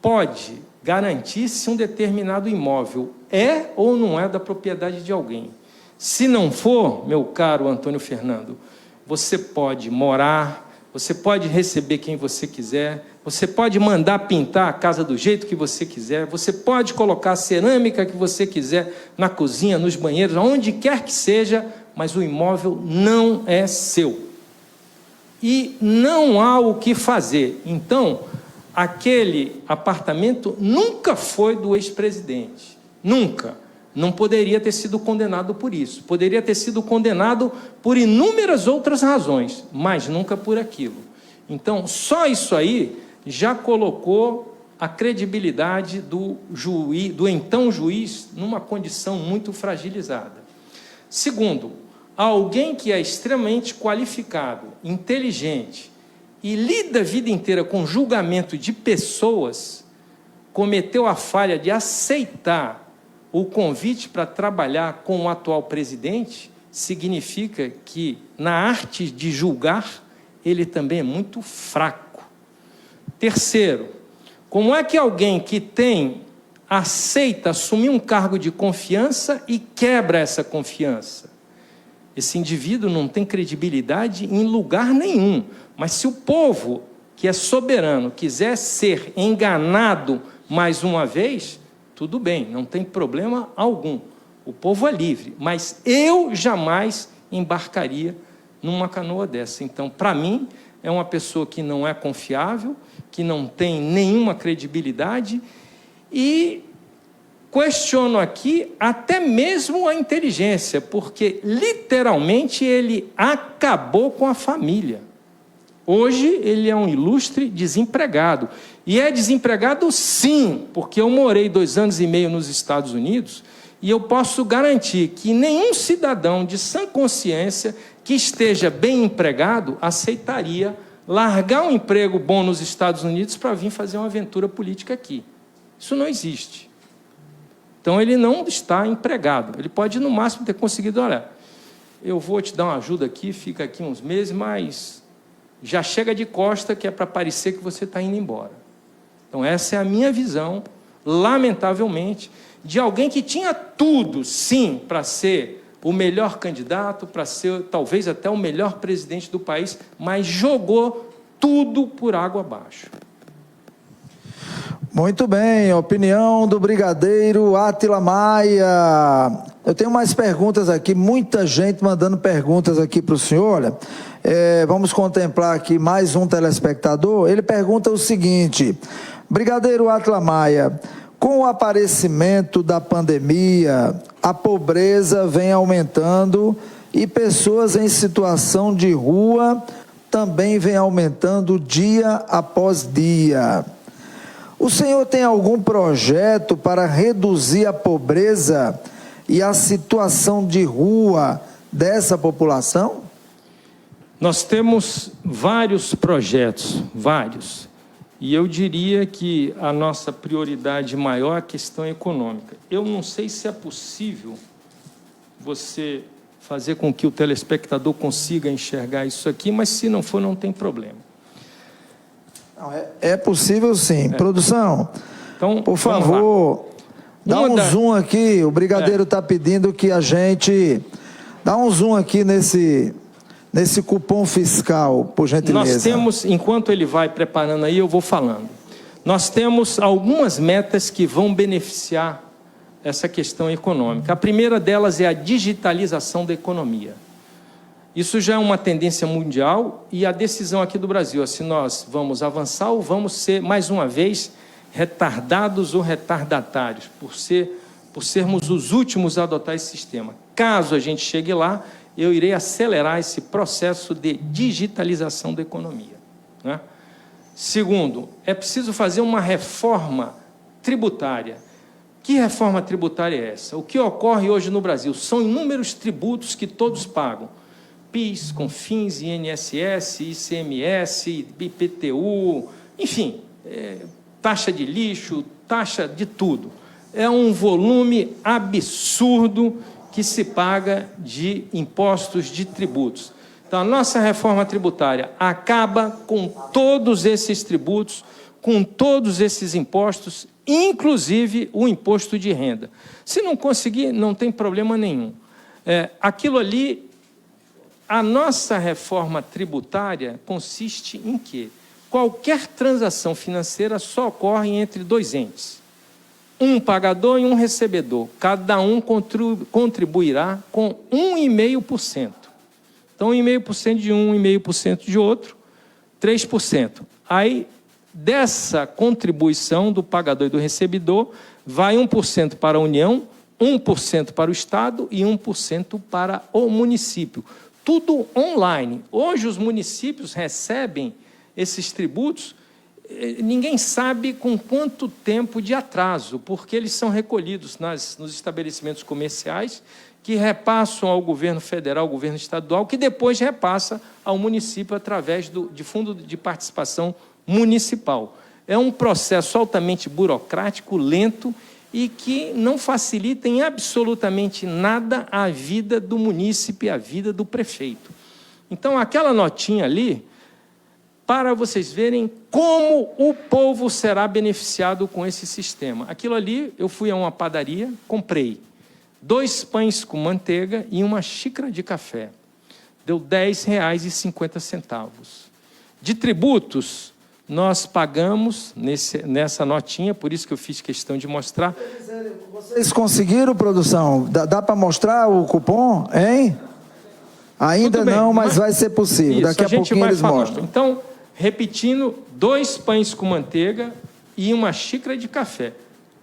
pode garantir se um determinado imóvel é ou não é da propriedade de alguém. Se não for, meu caro Antônio Fernando, você pode morar, você pode receber quem você quiser, você pode mandar pintar a casa do jeito que você quiser, você pode colocar a cerâmica que você quiser na cozinha, nos banheiros, aonde quer que seja, mas o imóvel não é seu. E não há o que fazer. Então, aquele apartamento nunca foi do ex-presidente. Nunca. Não poderia ter sido condenado por isso. Poderia ter sido condenado por inúmeras outras razões, mas nunca por aquilo. Então, só isso aí já colocou a credibilidade do então juiz numa condição muito fragilizada. Segundo, Alguém que é extremamente qualificado, inteligente e lida a vida inteira com julgamento de pessoas, cometeu a falha de aceitar o convite para trabalhar com o atual presidente, significa que, na arte de julgar, ele também é muito fraco. Terceiro, como é que alguém que aceita assumir um cargo de confiança e quebra essa confiança? Esse indivíduo não tem credibilidade em lugar nenhum. Mas se o povo, que é soberano, quiser ser enganado mais uma vez, tudo bem, não tem problema algum. O povo é livre, mas eu jamais embarcaria numa canoa dessa. Então, para mim, é uma pessoa que não é confiável, que não tem nenhuma credibilidade, e questiono aqui até mesmo a inteligência, porque literalmente ele acabou com a família. Hoje ele é um ilustre desempregado, e é desempregado sim, porque eu morei 2 anos e meio nos Estados Unidos, e eu posso garantir que nenhum cidadão de sã consciência que esteja bem empregado aceitaria largar um emprego bom nos Estados Unidos para vir fazer uma aventura política aqui. Isso não existe. Então, ele não está empregado. Ele pode, no máximo, ter conseguido, olha, eu vou te dar uma ajuda aqui, fica aqui uns meses, mas já chega de costa, que é para parecer que você está indo embora. Então, essa é a minha visão, lamentavelmente, de alguém que tinha tudo, sim, para ser o melhor candidato, para ser, talvez, até o melhor presidente do país, mas jogou tudo por água abaixo. Muito bem, opinião do brigadeiro Átila Maia. Eu tenho mais perguntas aqui, muita gente mandando perguntas aqui para o senhor. Olha, vamos contemplar aqui mais um telespectador. Ele pergunta o seguinte: brigadeiro Átila Maia, com o aparecimento da pandemia, a pobreza vem aumentando e pessoas em situação de rua também vem aumentando dia após dia. O senhor tem algum projeto para reduzir a pobreza e a situação de rua dessa população? Nós temos vários projetos, vários. E eu diria que a nossa prioridade maior é a questão econômica. Eu não sei se é possível você fazer com que o telespectador consiga enxergar isso aqui, mas se não for, não tem problema. É possível sim. Produção, então, por favor, dá um zoom aqui. O brigadeiro está pedindo que a gente dá um zoom aqui nesse cupom fiscal, por gentileza. Nós temos, enquanto ele vai preparando aí, eu vou falando. Nós temos algumas metas que vão beneficiar essa questão econômica. A primeira delas é a digitalização da economia. Isso já é uma tendência mundial e a decisão aqui do Brasil é se nós vamos avançar ou vamos ser, mais uma vez, retardados ou retardatários, por sermos os últimos a adotar esse sistema. Caso a gente chegue lá, eu irei acelerar esse processo de digitalização da economia, né? Segundo, é preciso fazer uma reforma tributária. Que reforma tributária é essa? O que ocorre hoje no Brasil? São inúmeros tributos que todos pagam. PIS, CONFINS, INSS, ICMS, IPTU, enfim, taxa de lixo, taxa de tudo. É um volume absurdo que se paga de impostos, de tributos. Então, a nossa reforma tributária acaba com todos esses tributos, com todos esses impostos, inclusive o imposto de renda. Se não conseguir, não tem problema nenhum. Aquilo ali, a nossa reforma tributária consiste em quê? Qualquer transação financeira só ocorre entre 2 entes. Um pagador e um recebedor. Cada um contribuirá com 1,5%. Então, 1,5% de um, 1,5% de outro, 3%. Aí, dessa contribuição do pagador e do recebedor, vai 1% para a União, 1% para o Estado e 1% para o município. Tudo online. Hoje, os municípios recebem esses tributos, ninguém sabe com quanto tempo de atraso, porque eles são recolhidos nos estabelecimentos comerciais que repassam ao governo federal, ao governo estadual, que depois repassa ao município através de fundo de participação municipal. É um processo altamente burocrático, lento e que não facilita em absolutamente nada a vida do munícipe, a vida do prefeito. Então, aquela notinha ali, para vocês verem como o povo será beneficiado com esse sistema. Aquilo ali, eu fui a uma padaria, comprei 2 pães com manteiga e uma xícara de café. Deu R$ 10,50. De tributos, nós pagamos nessa notinha, por isso que eu fiz questão de mostrar. Vocês conseguiram, produção? Dá para mostrar o cupom, hein? Ainda bem, não, mas vai ser possível. Isso, daqui a pouquinho eles mostram. Então, repetindo, 2 pães com manteiga e uma xícara de café.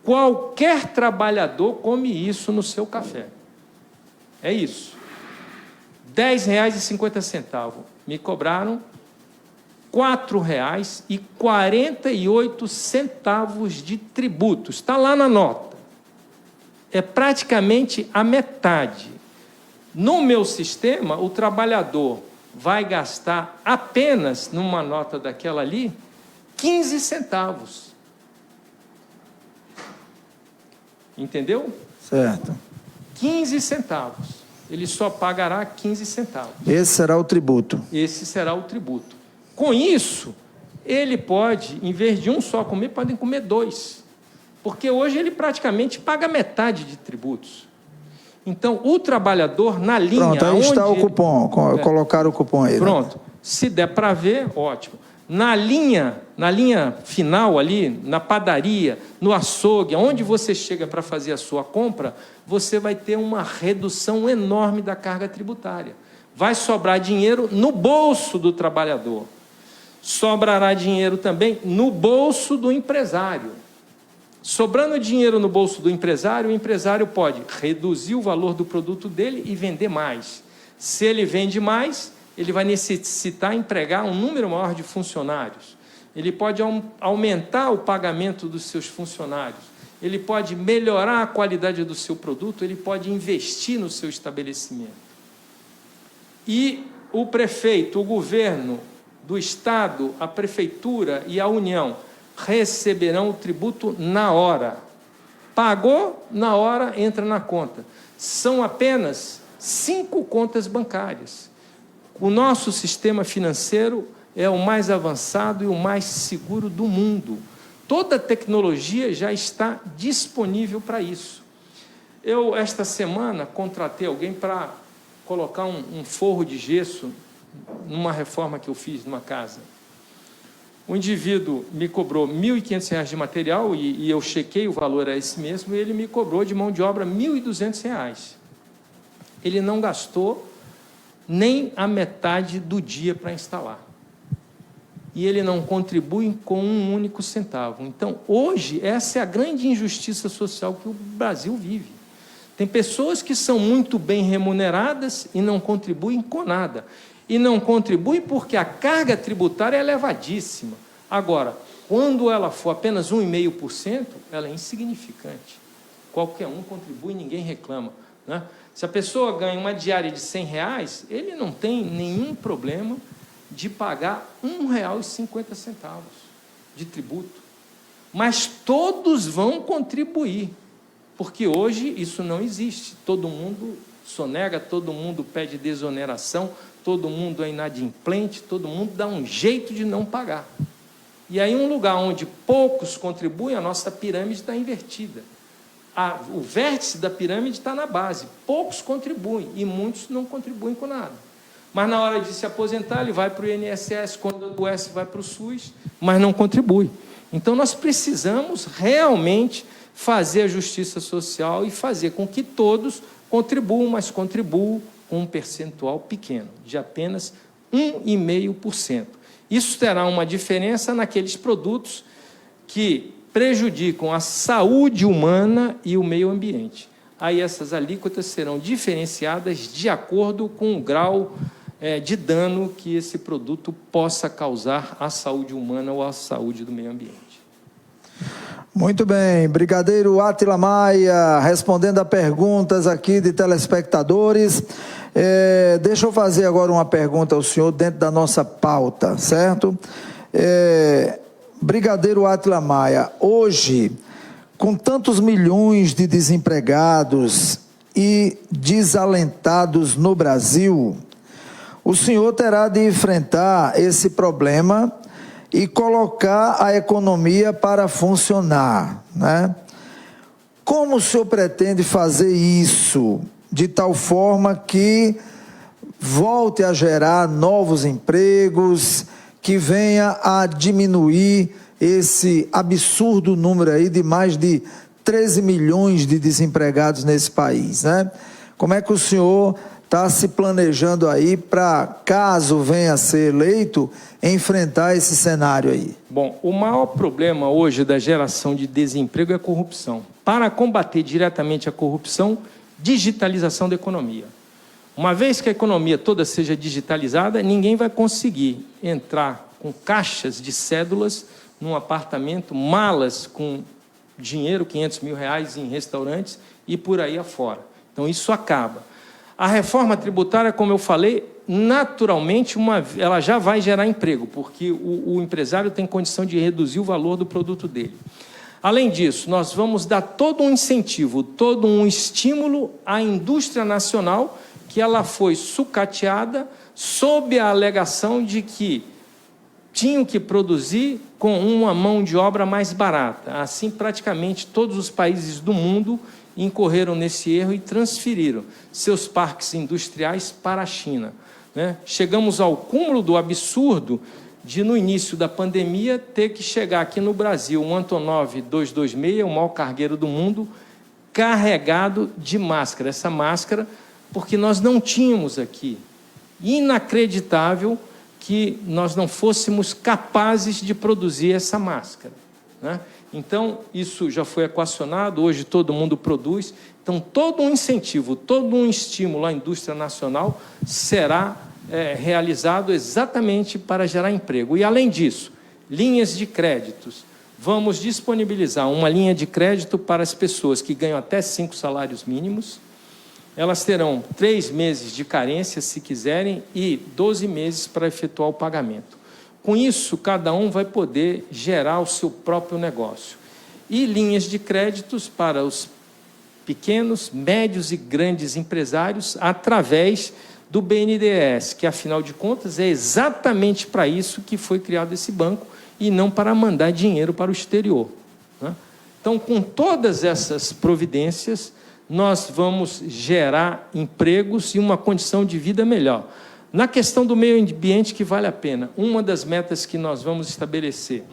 Qualquer trabalhador come isso no seu café. É isso. R$ 10,50. Me cobraram R$ 4,48 de tributos. Está lá na nota. É praticamente a metade. No meu sistema, o trabalhador vai gastar apenas, numa nota daquela ali, 15 centavos. Entendeu? Certo. 15 centavos. Ele só pagará 15 centavos. Esse será o tributo. Esse será o tributo. Com isso, ele pode, em vez de um só comer, podem comer 2. Porque hoje ele praticamente paga metade de tributos. Então, o trabalhador, na linha... Pronto, aí está o cupom. Colocaram o cupom aí. Pronto. Né? Se der para ver, ótimo. Na linha final ali, na padaria, no açougue, onde você chega para fazer a sua compra, você vai ter uma redução enorme da carga tributária. Vai sobrar dinheiro no bolso do trabalhador. Sobrará dinheiro também no bolso do empresário. Sobrando dinheiro no bolso do empresário, o empresário pode reduzir o valor do produto dele e vender mais. Se ele vende mais, ele vai necessitar empregar um número maior de funcionários. Ele pode aumentar o pagamento dos seus funcionários. Ele pode melhorar a qualidade do seu produto, ele pode investir no seu estabelecimento. E o prefeito, o governo do Estado, a prefeitura e a União receberão o tributo na hora. Pagou, na hora, entra na conta. São apenas 5 contas bancárias. O nosso sistema financeiro é o mais avançado e o mais seguro do mundo. Toda a tecnologia já está disponível para isso. Eu, esta semana, contratei alguém para colocar um forro de gesso numa reforma que eu fiz numa casa. O indivíduo me cobrou R$ 1.500 de material e eu chequei, o valor é esse mesmo, e ele me cobrou de mão de obra R$ 1.200. Ele não gastou nem a metade do dia para instalar. E ele não contribui com um único centavo. Então, hoje, essa é a grande injustiça social que o Brasil vive. Tem pessoas que são muito bem remuneradas e não contribuem com nada. E não contribui porque a carga tributária é elevadíssima. Agora, quando ela for apenas 1,5%, ela é insignificante. Qualquer um contribui, ninguém reclama, né? Se a pessoa ganha uma diária de R$100, ele não tem nenhum problema de pagar R$ 1,50 de tributo. Mas todos vão contribuir, porque hoje isso não existe. Todo mundo sonega, todo mundo pede desoneração, todo mundo é inadimplente, todo mundo dá um jeito de não pagar. E aí, um lugar onde poucos contribuem, a nossa pirâmide está invertida. O vértice da pirâmide está na base. Poucos contribuem e muitos não contribuem com nada. Mas na hora de se aposentar, ele vai para o INSS, quando adoece, vai para o SUS, mas não contribui. Então, nós precisamos realmente fazer a justiça social e fazer com que todos contribuam, mas contribuam com um percentual pequeno, de apenas 1,5%. Isso terá uma diferença naqueles produtos que prejudicam a saúde humana e o meio ambiente. Aí essas alíquotas serão diferenciadas de acordo com o grau de dano que esse produto possa causar à saúde humana ou à saúde do meio ambiente. Muito bem, Brigadeiro Átila Maia, respondendo a perguntas aqui de telespectadores. Deixa eu fazer agora uma pergunta ao senhor dentro da nossa pauta, certo? Brigadeiro Átila Maia, hoje, com tantos milhões de desempregados e desalentados no Brasil, o senhor terá de enfrentar esse problema e colocar a economia para funcionar, né? Como o senhor pretende fazer isso de tal forma que volte a gerar novos empregos, que venha a diminuir esse absurdo número aí de mais de 13 milhões de desempregados nesse país, né? Como é que o senhor está se planejando aí para, caso venha a ser eleito, enfrentar esse cenário aí? Bom, o maior problema hoje da geração de desemprego é a corrupção. Para combater diretamente a corrupção, digitalização da economia. Uma vez que a economia toda seja digitalizada, ninguém vai conseguir entrar com caixas de cédulas num apartamento, malas com dinheiro, 500 mil reais em restaurantes e por aí afora. Então isso acaba. A reforma tributária, como eu falei, naturalmente ela já vai gerar emprego, porque o empresário tem condição de reduzir o valor do produto dele. Além disso, nós vamos dar todo um incentivo, todo um estímulo à indústria nacional, que ela foi sucateada sob a alegação de que tinham que produzir com uma mão de obra mais barata. Assim, praticamente todos os países do mundo incorreram nesse erro e transferiram seus parques industriais para a China, né? Chegamos ao cúmulo do absurdo de, no início da pandemia, ter que chegar aqui no Brasil um Antonov 226, o maior cargueiro do mundo, carregado de máscara. Essa máscara, porque nós não tínhamos aqui. Inacreditável que nós não fôssemos capazes de produzir essa máscara, né? Então, isso já foi equacionado, hoje todo mundo produz. Então, todo um incentivo, todo um estímulo à indústria nacional será realizado exatamente para gerar emprego. E, além disso, linhas de créditos. Vamos disponibilizar uma linha de crédito para as pessoas que ganham até 5 salários mínimos. Elas terão 3 meses de carência, se quiserem, e 12 meses para efetuar o pagamento. Com isso, cada um vai poder gerar o seu próprio negócio. E linhas de créditos para os pequenos, médios e grandes empresários através do BNDES, que, afinal de contas, é exatamente para isso que foi criado esse banco e não para mandar dinheiro para o exterior, né? Então, com todas essas providências, nós vamos gerar empregos e uma condição de vida melhor. Na questão do meio ambiente, que vale a pena, uma das metas que nós vamos estabelecer.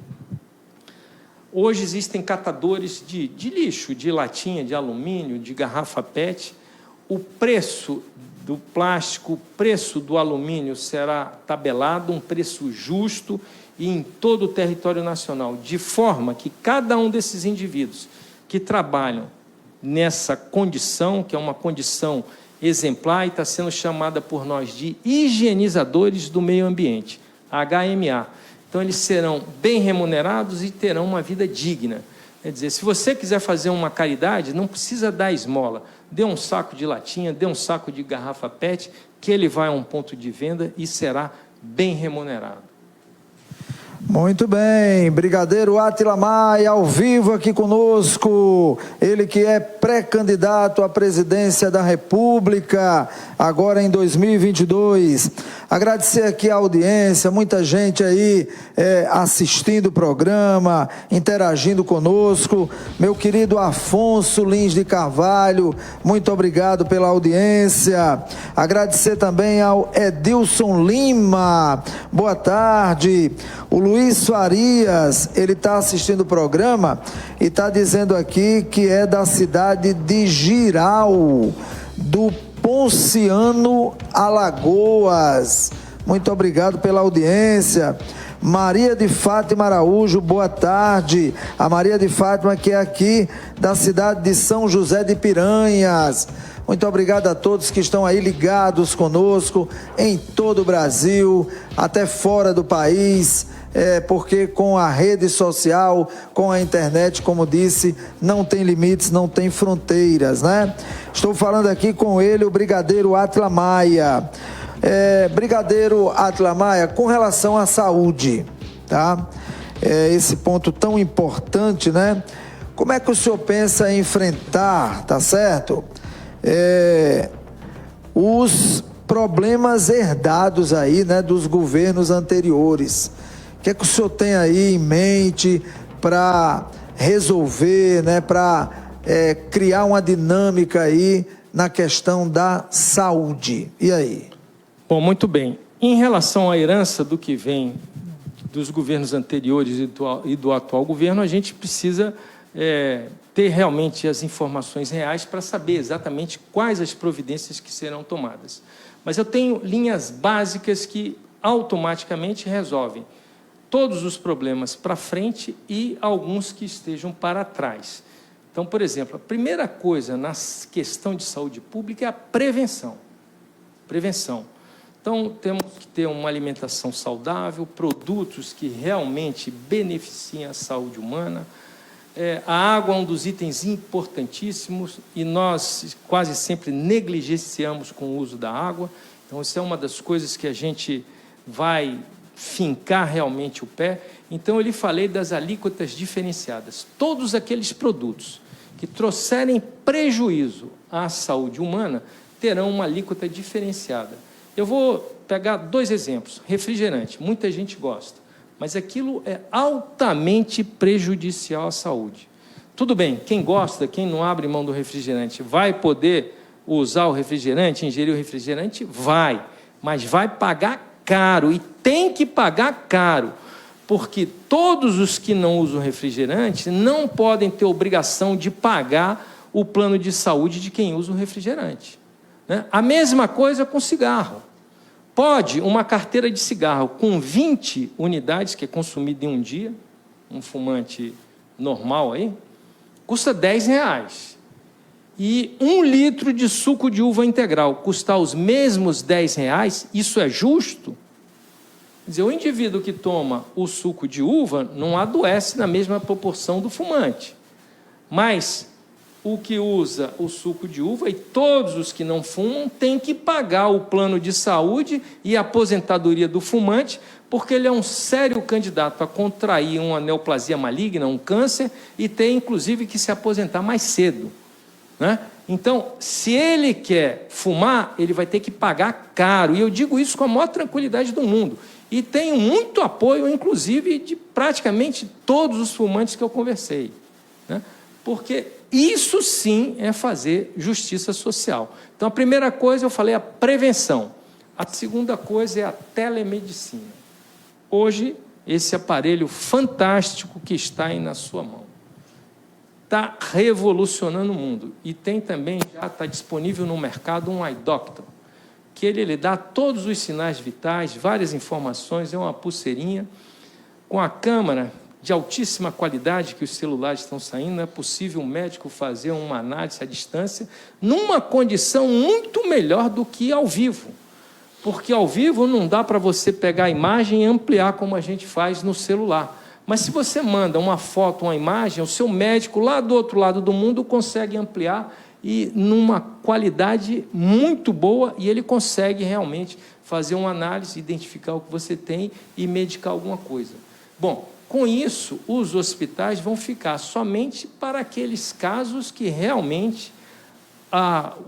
Hoje existem catadores de lixo, de latinha, de alumínio, de garrafa PET. O preço do plástico, o preço do alumínio será tabelado, um preço justo e em todo o território nacional, de forma que cada um desses indivíduos que trabalham nessa condição, que é uma condição exemplar e está sendo chamada por nós de higienizadores do meio ambiente, HMA. Então, eles serão bem remunerados e terão uma vida digna. Quer dizer, se você quiser fazer uma caridade, não precisa dar esmola. Dê um saco de latinha, dê um saco de garrafa PET, que ele vai a um ponto de venda e será bem remunerado. Muito bem, Brigadeiro Átila Maia, ao vivo aqui conosco, ele que é pré-candidato à presidência da República, agora em 2022. Agradecer aqui a audiência, muita gente aí assistindo o programa, interagindo conosco. Meu querido Afonso Lins de Carvalho, muito obrigado pela audiência. Agradecer também ao Edilson Lima, boa tarde. O Luiz Farias, ele está assistindo o programa e está dizendo aqui que é da cidade de Giral, do Ponciano, Alagoas. Muito obrigado pela audiência. Maria de Fátima Araújo, boa tarde. A Maria de Fátima, que é aqui da cidade de São José de Piranhas. Muito obrigado a todos que estão aí ligados conosco em todo o Brasil, até fora do país, porque com a rede social, com a internet, como disse, não tem limites, não tem fronteiras, né? Estou falando aqui com ele, o Brigadeiro Átila Maia. Brigadeiro Átila Maia, com relação à saúde, tá? Esse ponto tão importante, né? Como é que o senhor pensa em enfrentar, tá certo? Os problemas herdados aí, né, dos governos anteriores. O que é que o senhor tem aí em mente para resolver, né, para criar uma dinâmica aí na questão da saúde? E aí? Bom, muito bem. Em relação à herança do que vem dos governos anteriores e do atual governo, a gente precisa ter realmente as informações reais para saber exatamente quais as providências que serão tomadas. Mas eu tenho linhas básicas que automaticamente resolvem todos os problemas para frente e alguns que estejam para trás. Então, por exemplo, a primeira coisa na questão de saúde pública é a prevenção. Prevenção. Então, temos que ter uma alimentação saudável, produtos que realmente beneficiem a saúde humana. A água é um dos itens importantíssimos e nós quase sempre negligenciamos com o uso da água. Então, isso é uma das coisas que a gente vai fincar realmente o pé. Então, eu lhe falei das alíquotas diferenciadas. Todos aqueles produtos que trouxerem prejuízo à saúde humana terão uma alíquota diferenciada. Eu vou pegar 2 exemplos. Refrigerante, muita gente gosta, mas aquilo é altamente prejudicial à saúde. Tudo bem, quem gosta, quem não abre mão do refrigerante, vai poder usar o refrigerante, ingerir o refrigerante? Vai, mas vai pagar caro, e tem que pagar caro, porque todos os que não usam refrigerante não podem ter obrigação de pagar o plano de saúde de quem usa o refrigerante. A mesma coisa com cigarro. Pode uma carteira de cigarro com 20 unidades, que é consumido em um dia, um fumante normal aí, custa R$10. E 1 litro de suco de uva integral custar os mesmos R$10, isso é justo? Quer dizer, o indivíduo que toma o suco de uva não adoece na mesma proporção do fumante. Mas o que usa o suco de uva e todos os que não fumam têm que pagar o plano de saúde e a aposentadoria do fumante, porque ele é um sério candidato a contrair uma neoplasia maligna, um câncer, e ter, inclusive, que se aposentar mais cedo, né? Então, se ele quer fumar, ele vai ter que pagar caro, e eu digo isso com a maior tranquilidade do mundo, e tenho muito apoio, inclusive, de praticamente todos os fumantes que eu conversei, né? Porque isso sim é fazer justiça social. Então, a primeira coisa, eu falei, a prevenção. A segunda coisa é a telemedicina. Hoje, esse aparelho fantástico que está aí na sua mão está revolucionando o mundo. E tem também, já está disponível no mercado, um iDoctor, que ele lhe dá todos os sinais vitais, várias informações, é uma pulseirinha com a câmera de altíssima qualidade que os celulares estão saindo. É possível um médico fazer uma análise à distância numa condição muito melhor do que ao vivo, porque ao vivo não dá para você pegar a imagem e ampliar como a gente faz no celular. Mas se você manda uma foto, uma imagem, o seu médico lá do outro lado do mundo consegue ampliar e numa qualidade muito boa, e ele consegue realmente fazer uma análise, identificar o que você tem e medicar alguma coisa. Bom, com isso, os hospitais vão ficar somente para aqueles casos que realmente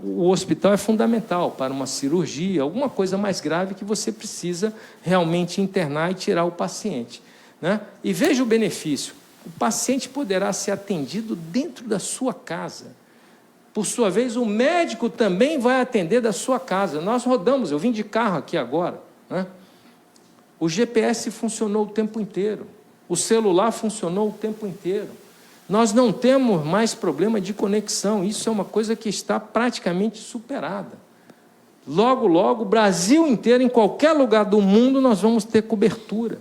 o hospital é fundamental, para uma cirurgia, alguma coisa mais grave que você precisa realmente internar e tirar o paciente, né? E veja o benefício: o paciente poderá ser atendido dentro da sua casa. Por sua vez, o médico também vai atender da sua casa. Nós rodamos, eu vim de carro aqui agora, né? O GPS funcionou o tempo inteiro. O celular funcionou o tempo inteiro. Nós não temos mais problema de conexão. Isso é uma coisa que está praticamente superada. Logo, logo, o Brasil inteiro, em qualquer lugar do mundo, nós vamos ter cobertura.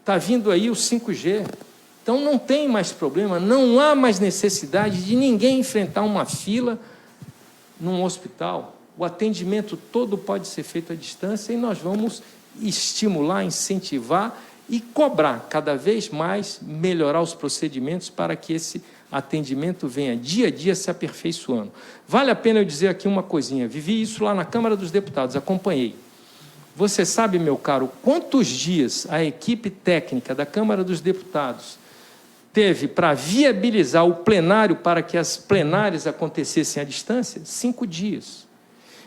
Está vindo aí o 5G. Então, não tem mais problema, não há mais necessidade de ninguém enfrentar uma fila num hospital. O atendimento todo pode ser feito à distância e nós vamos estimular, incentivar e cobrar cada vez mais, melhorar os procedimentos para que esse atendimento venha dia a dia se aperfeiçoando. Vale a pena eu dizer aqui uma coisinha, vivi isso lá na Câmara dos Deputados, acompanhei. Você sabe, meu caro, quantos dias a equipe técnica da Câmara dos Deputados teve para viabilizar o plenário para que as plenárias acontecessem à distância? 5 dias.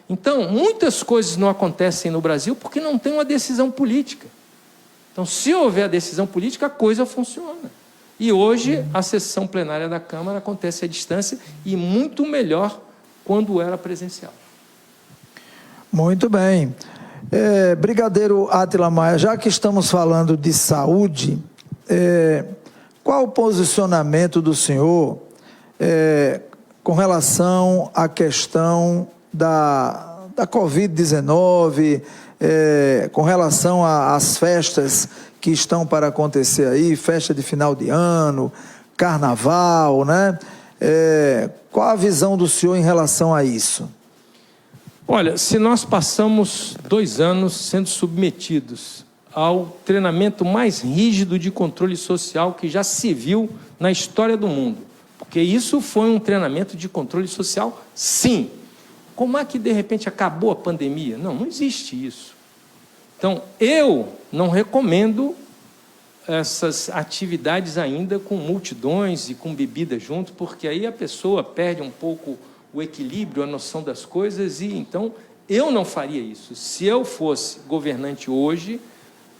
Então, muitas coisas não acontecem no Brasil porque não tem uma decisão política. Então, se houver a decisão política, a coisa funciona. E hoje, a sessão plenária da Câmara acontece à distância e muito melhor quando era presencial. Muito bem. Brigadeiro Átila Maia, já que estamos falando de saúde, qual o posicionamento do senhor com relação à questão da Covid-19, com relação às festas que estão para acontecer aí, festa de final de ano, carnaval, né? Qual a visão do senhor em relação a isso? Olha, se nós passamos 2 anos sendo submetidos ao treinamento mais rígido de controle social que já se viu na história do mundo, porque isso foi um treinamento de controle social, sim. Como é que, de repente, acabou a pandemia? Não, não existe isso. Então, eu não recomendo essas atividades ainda com multidões e com bebida junto, porque aí a pessoa perde um pouco o equilíbrio, a noção das coisas, e então eu não faria isso. Se eu fosse governante hoje,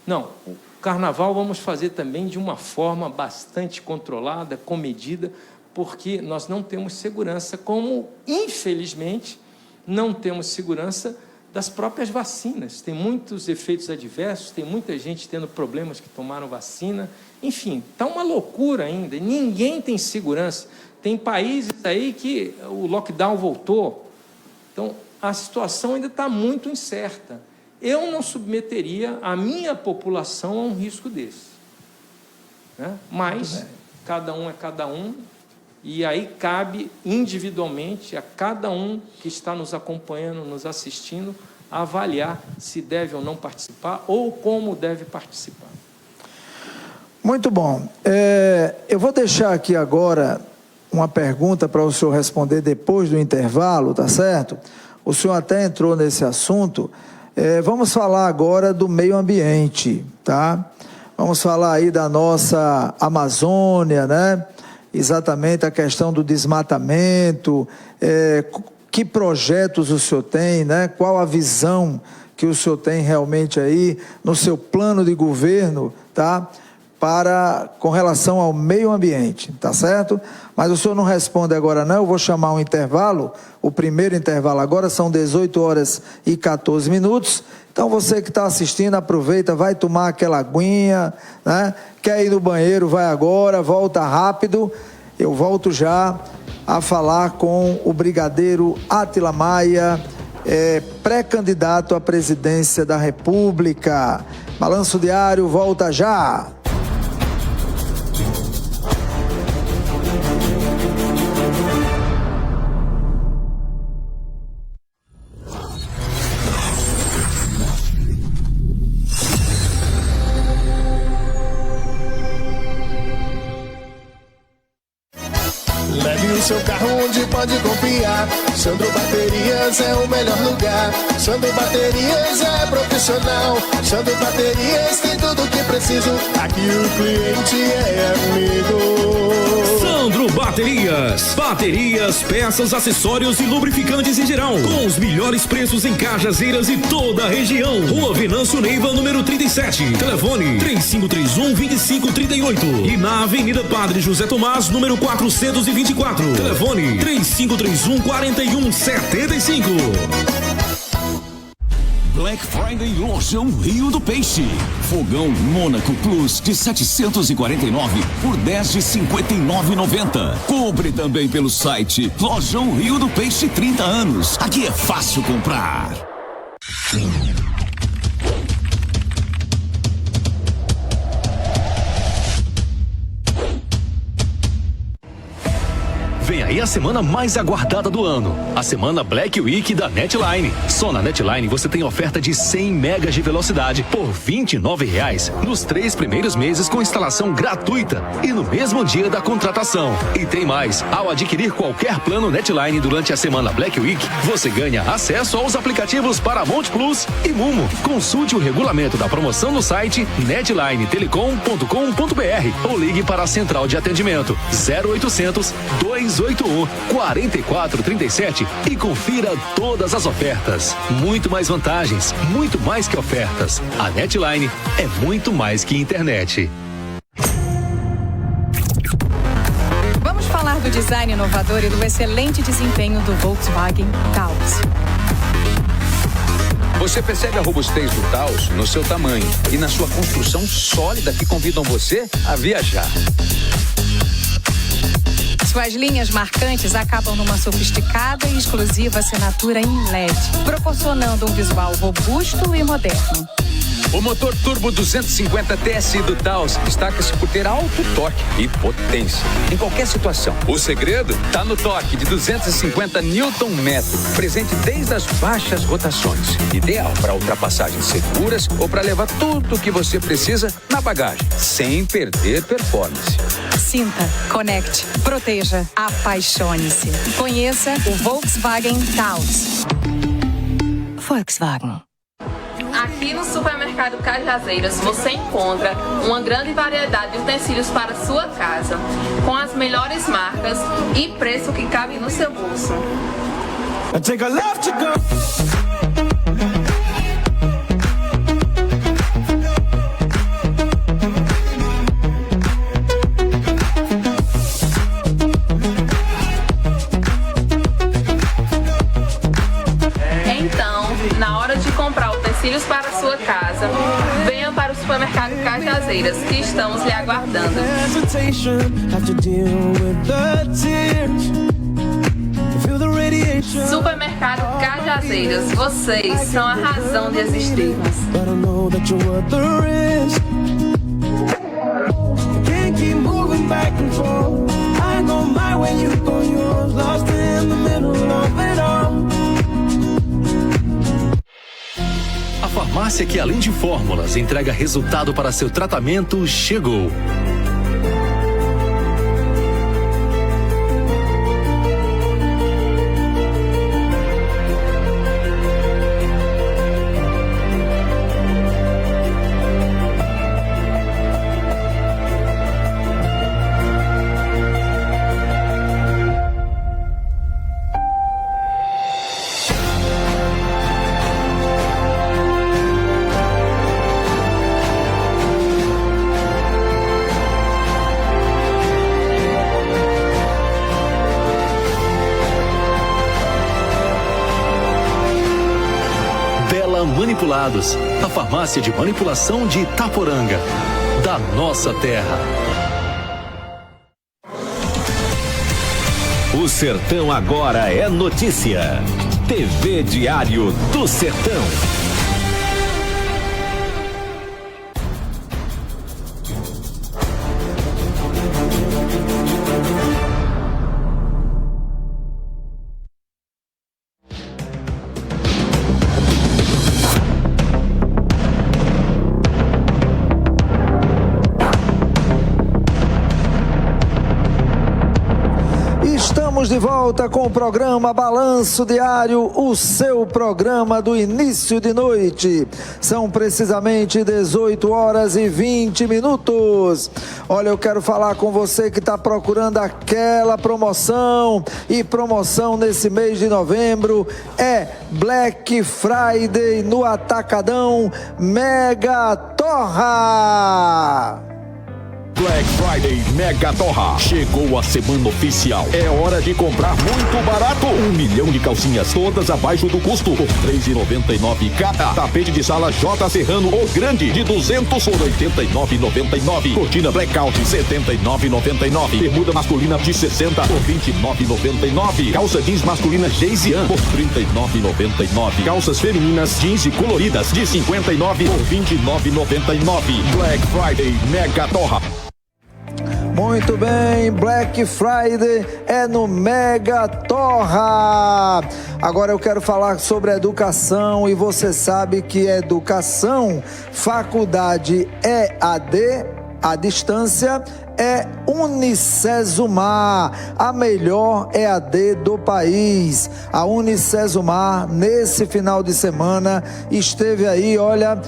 não, o carnaval vamos fazer também de uma forma bastante controlada, comedida, porque nós não temos segurança, como, infelizmente, não temos segurança das próprias vacinas. Tem muitos efeitos adversos, tem muita gente tendo problemas que tomaram vacina. Enfim, está uma loucura ainda, ninguém tem segurança. Tem países aí que o lockdown voltou. Então, a situação ainda está muito incerta. Eu não submeteria a minha população a um risco desse, né? Mas cada um é cada um, e aí cabe individualmente a cada um que está nos acompanhando, nos assistindo, avaliar se deve ou não participar ou como deve participar. Muito bom. Eu vou deixar aqui agora uma pergunta para o senhor responder depois do intervalo, tá certo? O senhor até entrou nesse assunto. Vamos falar agora do meio ambiente, tá? Vamos falar aí da nossa Amazônia, né? Exatamente a questão do desmatamento, que projetos o senhor tem, né? Qual a visão que o senhor tem realmente aí no seu plano de governo, tá? Com relação ao meio ambiente, tá certo? Mas o senhor não responde agora não, eu vou chamar um intervalo, o primeiro intervalo agora, são 18h14, então você que está assistindo, aproveita, vai tomar aquela aguinha, né? Quer ir no banheiro, vai agora, volta rápido, eu volto já a falar com o brigadeiro Átila Maia, pré-candidato à presidência da República. Balanço Diário, volta já! Leve o seu carro onde pode confiar. Sandro Baterias é o melhor lugar. Sandro Baterias é profissional. Sandro Baterias tem tudo o que preciso. Aqui o cliente é amigo. Sandro Baterias. Baterias, peças, acessórios e lubrificantes em geral. Com os melhores preços em Cajazeiras e toda a região. Rua Venâncio Neiva, número 37. Telefone 3531-2538. E na Avenida Padre José Tomás, número 424. Telefone 3531-4175. Black Friday Lojão Rio do Peixe. Fogão Mônaco Plus de 749 por 10 de 59,90. Compre também pelo site Lojão Rio do Peixe 30 anos. Aqui é fácil comprar. Vem aí aí a semana mais aguardada do ano, a semana Black Week da Netline. Só na Netline você tem oferta de 100 megas de velocidade por R$ 29,00 nos 3 primeiros meses com instalação gratuita e no mesmo dia da contratação. E tem mais, ao adquirir qualquer plano Netline durante a semana Black Week, você ganha acesso aos aplicativos Paramount Plus e Mumo. Consulte o regulamento da promoção no site netlinetelecom.com.br ou ligue para a central de atendimento 0800 281 4437 e confira todas as ofertas. Muito mais vantagens, muito mais que ofertas. A Netline é muito mais que internet. Vamos falar do design inovador e do excelente desempenho do Volkswagen Taos. Você percebe a robustez do Taos no seu tamanho e na sua construção sólida que convidam você a viajar. Suas linhas marcantes acabam numa sofisticada e exclusiva assinatura em LED, proporcionando um visual robusto e moderno. O motor turbo 250 TSI do Taos destaca-se por ter alto torque e potência em qualquer situação. O segredo está no torque de 250 Nm, presente desde as baixas rotações. Ideal para ultrapassagens seguras ou para levar tudo o que você precisa na bagagem, sem perder performance. Sinta, conecte, proteja, apaixone-se. Conheça o Volkswagen Taos. Volkswagen. Aqui no Supermercado Cajazeiras você encontra uma grande variedade de utensílios para a sua casa, com as melhores marcas e preço que cabe no seu bolso. Então, na hora de comprar utensílios para a sua casa, venha para o Supermercado Cajazeiras, que estamos lhe aguardando. Supermercado Cajazeiras, vocês são a razão de existirmos. A farmácia que, além de fórmulas, entrega resultado para seu tratamento, chegou. Manipulados, a farmácia de manipulação de Itaporanga, da nossa terra. O Sertão agora é notícia. TV Diário do Sertão. De volta com o programa Balanço Diário, o seu programa do início de noite. São precisamente 18 horas e 20 minutos. Olha, eu quero falar com você que está procurando aquela promoção, e promoção nesse mês de novembro é Black Friday no Atacadão Mega Torra. Black Friday Mega Torra. Chegou a semana oficial. É hora de comprar muito barato. 1 milhão de calcinhas, todas abaixo do custo, por R$ 3,99 cada. Tapete de sala J Serrano ou grande, de 200 por R$ 89,99. Cortina Blackout, R$ 79,99. Bermuda masculina de 60 por R$ 29,99. Calça jeans masculina Geisian por R$ 39,99. Calças femininas jeans e coloridas de 59 por R$ 29,99. Black Friday Mega Torra. Muito bem, Black Friday é no Mega Torra. Agora eu quero falar sobre educação e você sabe que educação, faculdade EAD, à distância, é Unicesumar, a melhor EAD do país. A Unicesumar, nesse final de semana, esteve aí, olha,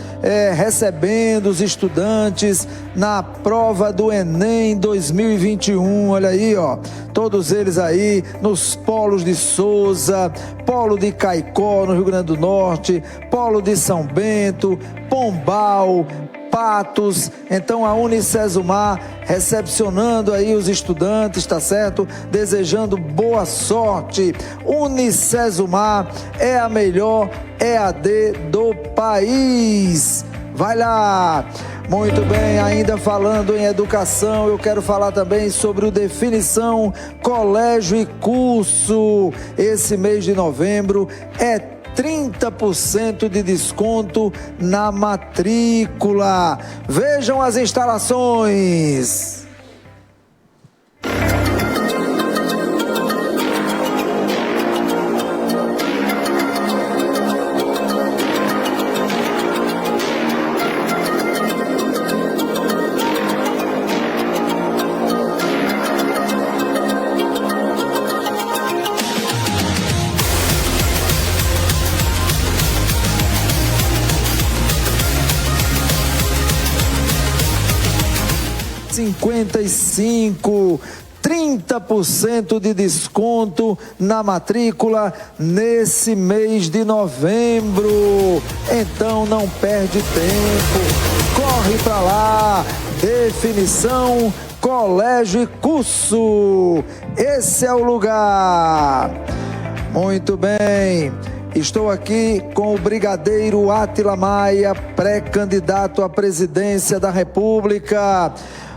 recebendo os estudantes na prova do Enem 2021, olha aí, ó, todos eles aí nos polos de Souza, polo de Caicó, no Rio Grande do Norte, polo de São Bento, Pombal, Patos. Então a Unicesumar recepcionando aí os estudantes, tá certo? Desejando boa sorte. Unicesumar é a melhor EAD do país. Vai lá! Muito bem, ainda falando em educação, eu quero falar também sobre o Definição Colégio e Curso. Esse mês de novembro é 30% de desconto na matrícula. Vejam as instalações. R$ 30% de desconto na matrícula nesse mês de novembro. Então não perde tempo, corre para lá. Definição Colégio e Curso, esse é o lugar. Muito bem. Estou aqui com o Brigadeiro Átila Maia, pré-candidato à presidência da República.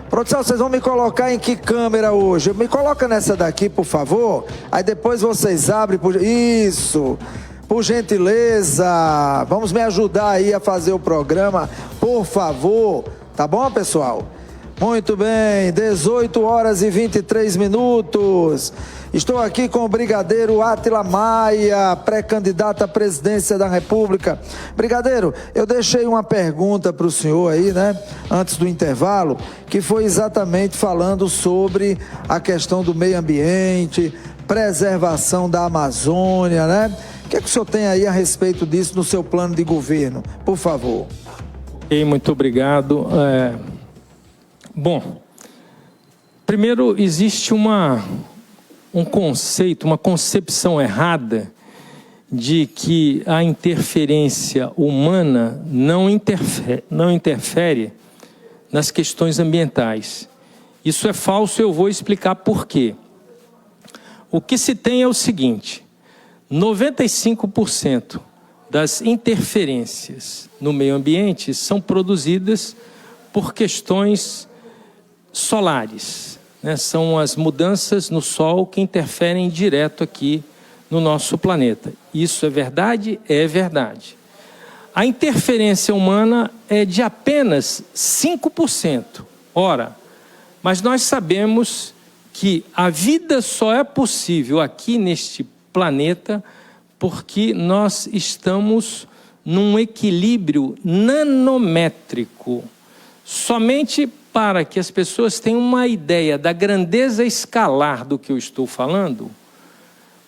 Produção, vocês vão me colocar em que câmera hoje? Me coloca nessa daqui, por favor. Aí depois vocês abrem. Isso, por gentileza. Vamos me ajudar aí a fazer o programa, por favor. Tá bom, pessoal? Muito bem, 18 horas e 23 minutos. Estou aqui com o Brigadeiro Átila Maia, pré-candidato à presidência da República. Brigadeiro, eu deixei uma pergunta para o senhor aí, né, antes do intervalo, que foi exatamente falando sobre a questão do meio ambiente, preservação da Amazônia, né? O que é que o senhor tem aí a respeito disso no seu plano de governo? Por favor. Muito obrigado. Bom, primeiro existe um conceito, uma concepção errada de que a interferência humana não interfere nas questões ambientais. Isso é falso, eu vou explicar por quê. O que se tem é o seguinte: 95% das interferências no meio ambiente são produzidas por questões solares, né? São as mudanças no Sol que interferem direto aqui no nosso planeta. Isso é verdade? É verdade. A interferência humana é de apenas 5%. Ora, mas nós sabemos que a vida só é possível aqui neste planeta porque nós estamos num equilíbrio nanométrico. Somente para que as pessoas tenham uma ideia da grandeza escalar do que eu estou falando,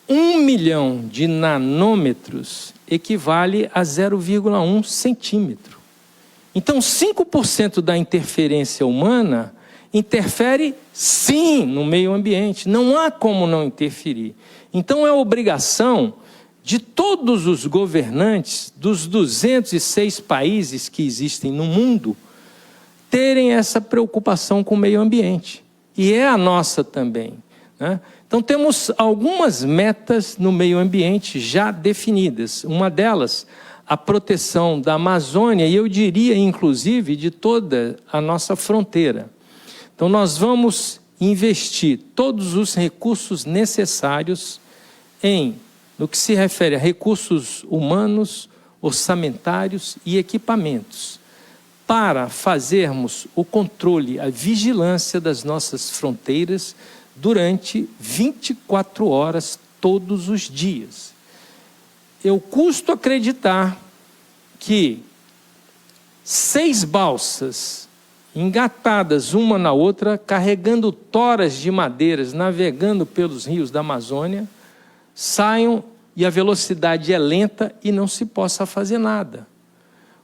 1 milhão de nanômetros equivale a 0,1 centímetro. Então, 5% da interferência humana interfere, sim, no meio ambiente. Não há como não interferir. Então, é obrigação de todos os governantes dos 206 países que existem no mundo terem essa preocupação com o meio ambiente. E é a nossa também, né? Então, temos algumas metas no meio ambiente já definidas. Uma delas, a proteção da Amazônia, e eu diria, inclusive, de toda a nossa fronteira. Então, nós vamos investir todos os recursos necessários no que se refere a recursos humanos, orçamentários e equipamentos, para fazermos o controle, a vigilância das nossas fronteiras durante 24 horas todos os dias. Eu custo acreditar que 6 balsas engatadas uma na outra, carregando toras de madeiras, navegando pelos rios da Amazônia, saiam e a velocidade é lenta e não se possa fazer nada.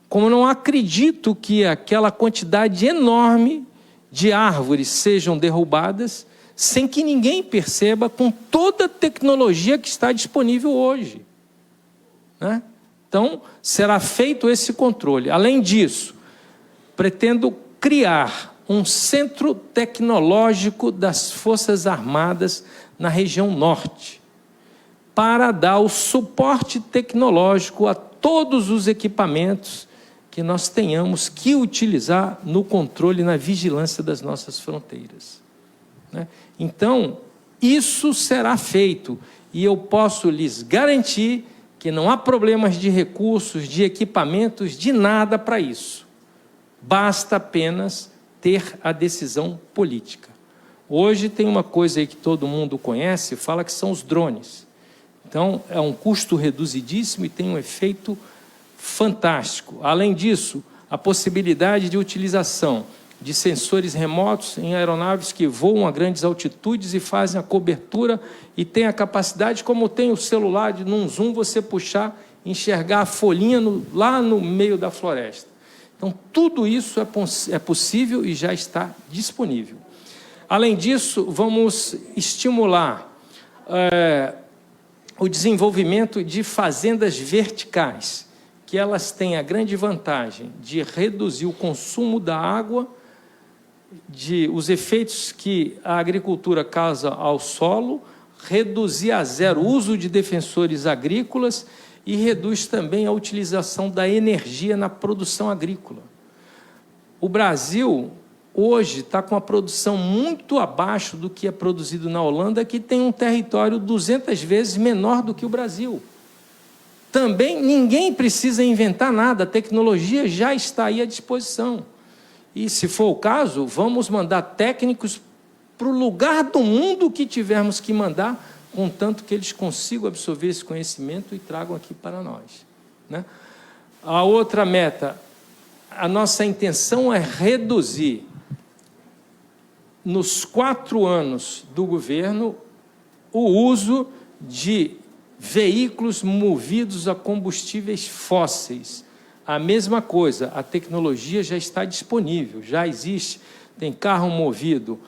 Como não acredito que aquela quantidade enorme de árvores sejam derrubadas sem que ninguém perceba, com toda a tecnologia que está disponível hoje, né? Então, será feito esse controle. Além disso, pretendo criar um centro tecnológico das Forças Armadas na região norte, para dar o suporte tecnológico a todos os equipamentos que nós tenhamos que utilizar no controle e na vigilância das nossas fronteiras, né? Então, isso será feito, e eu posso lhes garantir que não há problemas de recursos, de equipamentos, de nada para isso. Basta apenas ter a decisão política. Hoje tem uma coisa aí que todo mundo conhece, fala que são os drones. Então, é um custo reduzidíssimo e tem um efeito fantástico. Além disso, a possibilidade de utilização de sensores remotos em aeronaves que voam a grandes altitudes e fazem a cobertura e tem a capacidade, como tem o celular, de num zoom você puxar, enxergar a folhinha lá no meio da floresta. Então, tudo isso é possível e já está disponível. Além disso, vamos estimular o desenvolvimento de fazendas verticais, que elas têm a grande vantagem de reduzir o consumo da água, os efeitos que a agricultura causa ao solo, reduzir a zero o uso de defensores agrícolas e reduz também a utilização da energia na produção agrícola. O Brasil, hoje, está com a produção muito abaixo do que é produzido na Holanda, que tem um território 200 vezes menor do que o Brasil. Também ninguém precisa inventar nada, a tecnologia já está aí à disposição. E, se for o caso, vamos mandar técnicos para o lugar do mundo que tivermos que mandar, contanto que eles consigam absorver esse conhecimento e tragam aqui para nós, né? A outra meta, a nossa intenção é reduzir, nos 4 anos do governo, o uso de veículos movidos a combustíveis fósseis. A mesma coisa, a tecnologia já está disponível, já existe. Tem carro movido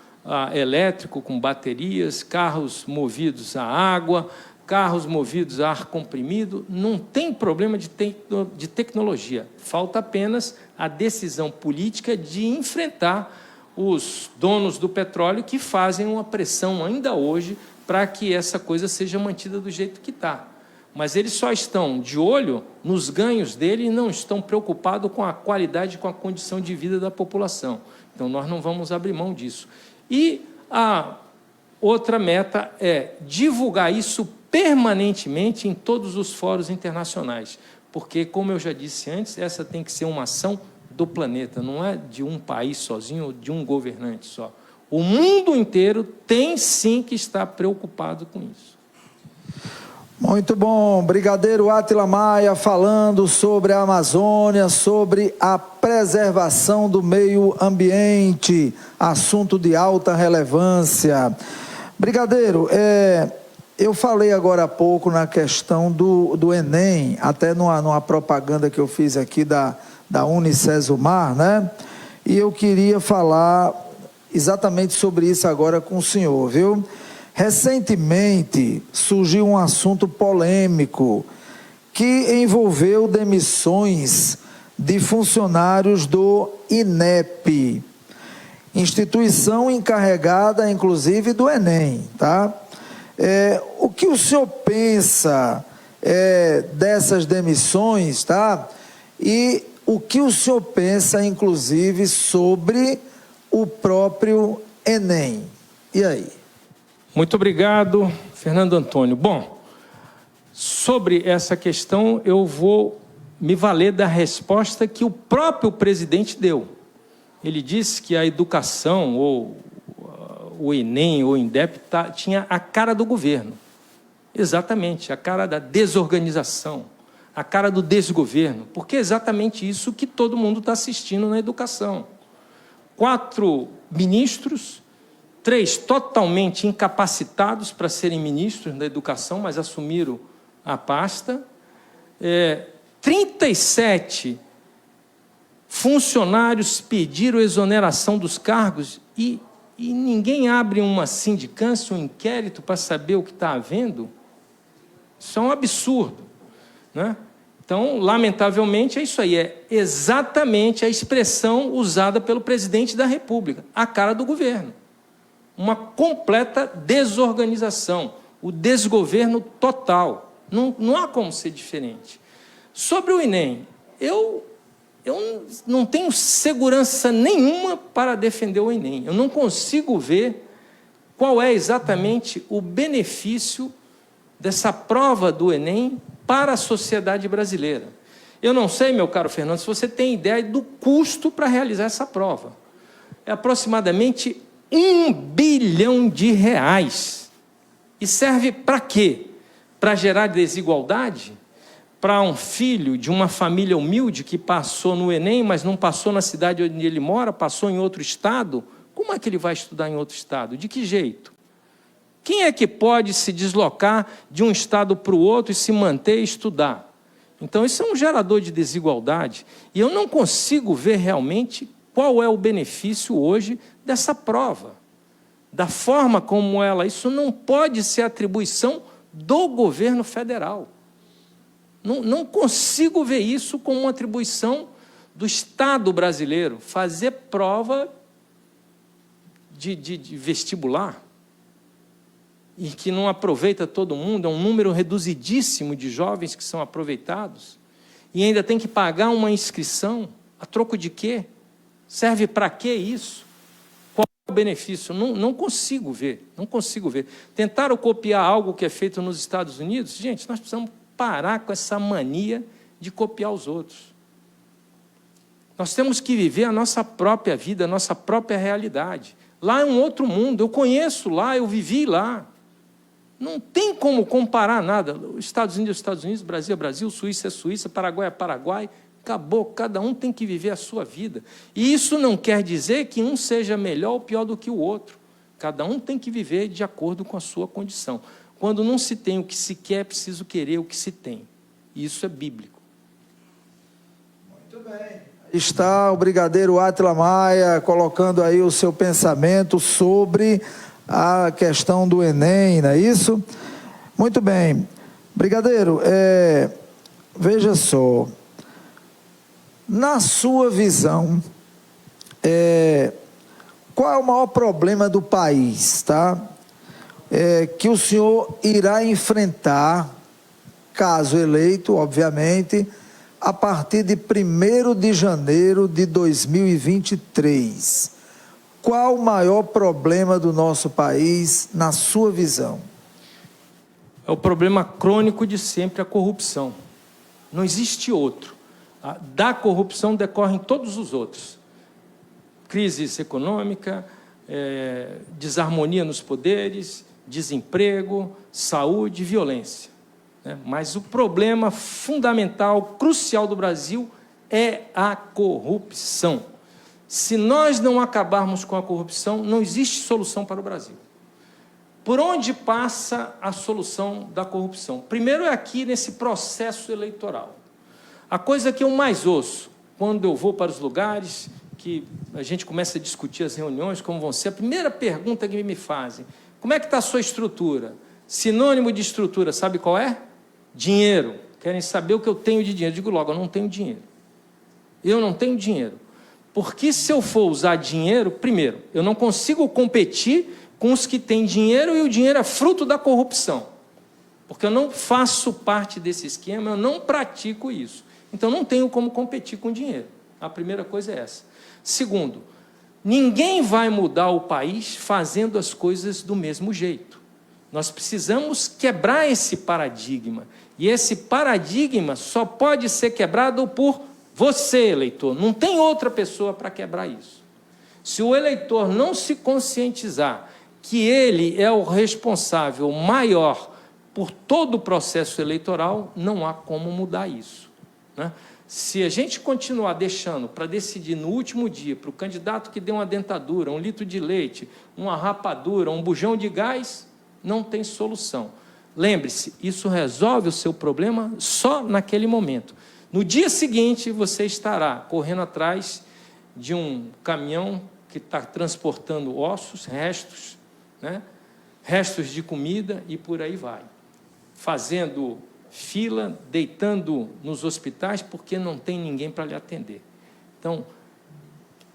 elétrico com baterias, carros movidos a água, carros movidos a ar comprimido. Não tem problema de tecnologia. Falta apenas a decisão política de enfrentar os donos do petróleo que fazem uma pressão ainda hoje para que essa coisa seja mantida do jeito que está. Mas eles só estão de olho nos ganhos dele e não estão preocupados com a qualidade e com a condição de vida da população. Então, nós não vamos abrir mão disso. E a outra meta é divulgar isso permanentemente em todos os fóruns internacionais, porque, como eu já disse antes, essa tem que ser uma ação do planeta, não é de um país sozinho ou de um governante só. O mundo inteiro tem sim que estar preocupado com isso. Muito bom, Brigadeiro Átila Maia falando sobre a Amazônia, sobre a preservação do meio ambiente, assunto de alta relevância. Brigadeiro, eu falei agora há pouco na questão do Enem, até numa propaganda que eu fiz aqui da Unicesumar, né? E eu queria falar exatamente sobre isso agora com o senhor, viu? Recentemente surgiu um assunto polêmico que envolveu demissões de funcionários do INEP, instituição encarregada, inclusive, do Enem, tá? O que o senhor pensa dessas demissões, tá? E o que o senhor pensa, inclusive, sobre o próprio Enem? E aí? Muito obrigado, Fernando Antônio. Bom, sobre essa questão eu vou me valer da resposta que o próprio presidente deu. Ele disse que a educação, ou o Enem, ou o INDEP, tinha a cara do governo. Exatamente, a cara da desorganização, a cara do desgoverno, porque é exatamente isso que todo mundo está assistindo na educação. 4 ministros, 3 totalmente incapacitados para serem ministros da educação, mas assumiram a pasta, 37 funcionários pediram exoneração dos cargos e ninguém abre uma sindicância, um inquérito para saber o que está havendo. Isso é um absurdo, né? Então, lamentavelmente, é isso aí, é exatamente a expressão usada pelo presidente da República, a cara do governo. Uma completa desorganização, o desgoverno total. Não há como ser diferente. Sobre o Enem, eu não tenho segurança nenhuma para defender o Enem. Eu não consigo ver qual é exatamente o benefício dessa prova do Enem para a sociedade brasileira. Eu não sei, meu caro Fernando, se você tem ideia do custo para realizar essa prova. É aproximadamente R$1 bilhão. E serve para quê? Para gerar desigualdade? Para um filho de uma família humilde que passou no Enem, mas não passou na cidade onde ele mora, passou em outro estado? Como é que ele vai estudar em outro estado? De que jeito? Quem é que pode se deslocar de um estado para o outro e se manter e estudar? Então, isso é um gerador de desigualdade. E eu não consigo ver realmente qual é o benefício hoje dessa prova. Da forma como ela... Isso não pode ser atribuição do governo federal. Não consigo ver isso como uma atribuição do Estado brasileiro. Fazer prova de vestibular e que não aproveita todo mundo, é um número reduzidíssimo de jovens que são aproveitados, e ainda tem que pagar uma inscrição, a troco de quê? Serve para quê isso? Qual é o benefício? Não consigo ver, não consigo ver. Tentaram copiar algo que é feito nos Estados Unidos? Gente, nós precisamos parar com essa mania de copiar os outros. Nós temos que viver a nossa própria vida, a nossa própria realidade. Lá é um outro mundo, eu conheço lá, eu vivi lá. Não tem como comparar nada. Estados Unidos é Estados Unidos, Brasil é Brasil, Suíça é Suíça, Paraguai é Paraguai. Acabou, cada um tem que viver a sua vida. E isso não quer dizer que um seja melhor ou pior do que o outro. Cada um tem que viver de acordo com a sua condição. Quando não se tem o que se quer, é preciso querer o que se tem. E isso é bíblico. Muito bem. Está o brigadeiro Átila Maia colocando aí o seu pensamento sobre a questão do Enem, não é isso? Muito bem. Brigadeiro, veja só, na sua visão, qual é o maior problema do país, tá? Que o senhor irá enfrentar, caso eleito, obviamente, a partir de 1º de janeiro de 2023. Qual o maior problema do nosso país, na sua visão? É o problema crônico de sempre, a corrupção. Não existe outro. Da corrupção decorrem todos os outros. Crise econômica, desarmonia nos poderes, desemprego, saúde, violência. Mas o problema fundamental, crucial do Brasil é a corrupção. Se nós não acabarmos com a corrupção, não existe solução para o Brasil. Por onde passa a solução da corrupção? Primeiro é aqui nesse processo eleitoral. A coisa que eu mais ouço, quando eu vou para os lugares, que a gente começa a discutir as reuniões, como vão ser, a primeira pergunta que me fazem, como é que está a sua estrutura? Sinônimo de estrutura, sabe qual é? Dinheiro. Querem saber o que eu tenho de dinheiro. Eu digo logo, eu não tenho dinheiro. Eu não tenho dinheiro. Porque se eu for usar dinheiro, primeiro, eu não consigo competir com os que têm dinheiro e o dinheiro é fruto da corrupção. Porque eu não faço parte desse esquema, eu não pratico isso. Então, não tenho como competir com dinheiro. A primeira coisa é essa. Segundo, ninguém vai mudar o país fazendo as coisas do mesmo jeito. Nós precisamos quebrar esse paradigma. E esse paradigma só pode ser quebrado por você, eleitor. Não tem outra pessoa para quebrar isso. Se o eleitor não se conscientizar que ele é o responsável maior por todo o processo eleitoral, não há como mudar isso, né? Se a gente continuar deixando para decidir no último dia, para o candidato que deu uma dentadura, 1 litro de leite, uma rapadura, um bujão de gás, não tem solução. Lembre-se, isso resolve o seu problema só naquele momento. No dia seguinte, você estará correndo atrás de um caminhão que está transportando ossos, restos, né? Restos de comida e por aí vai. Fazendo fila, deitando nos hospitais porque não tem ninguém para lhe atender. Então,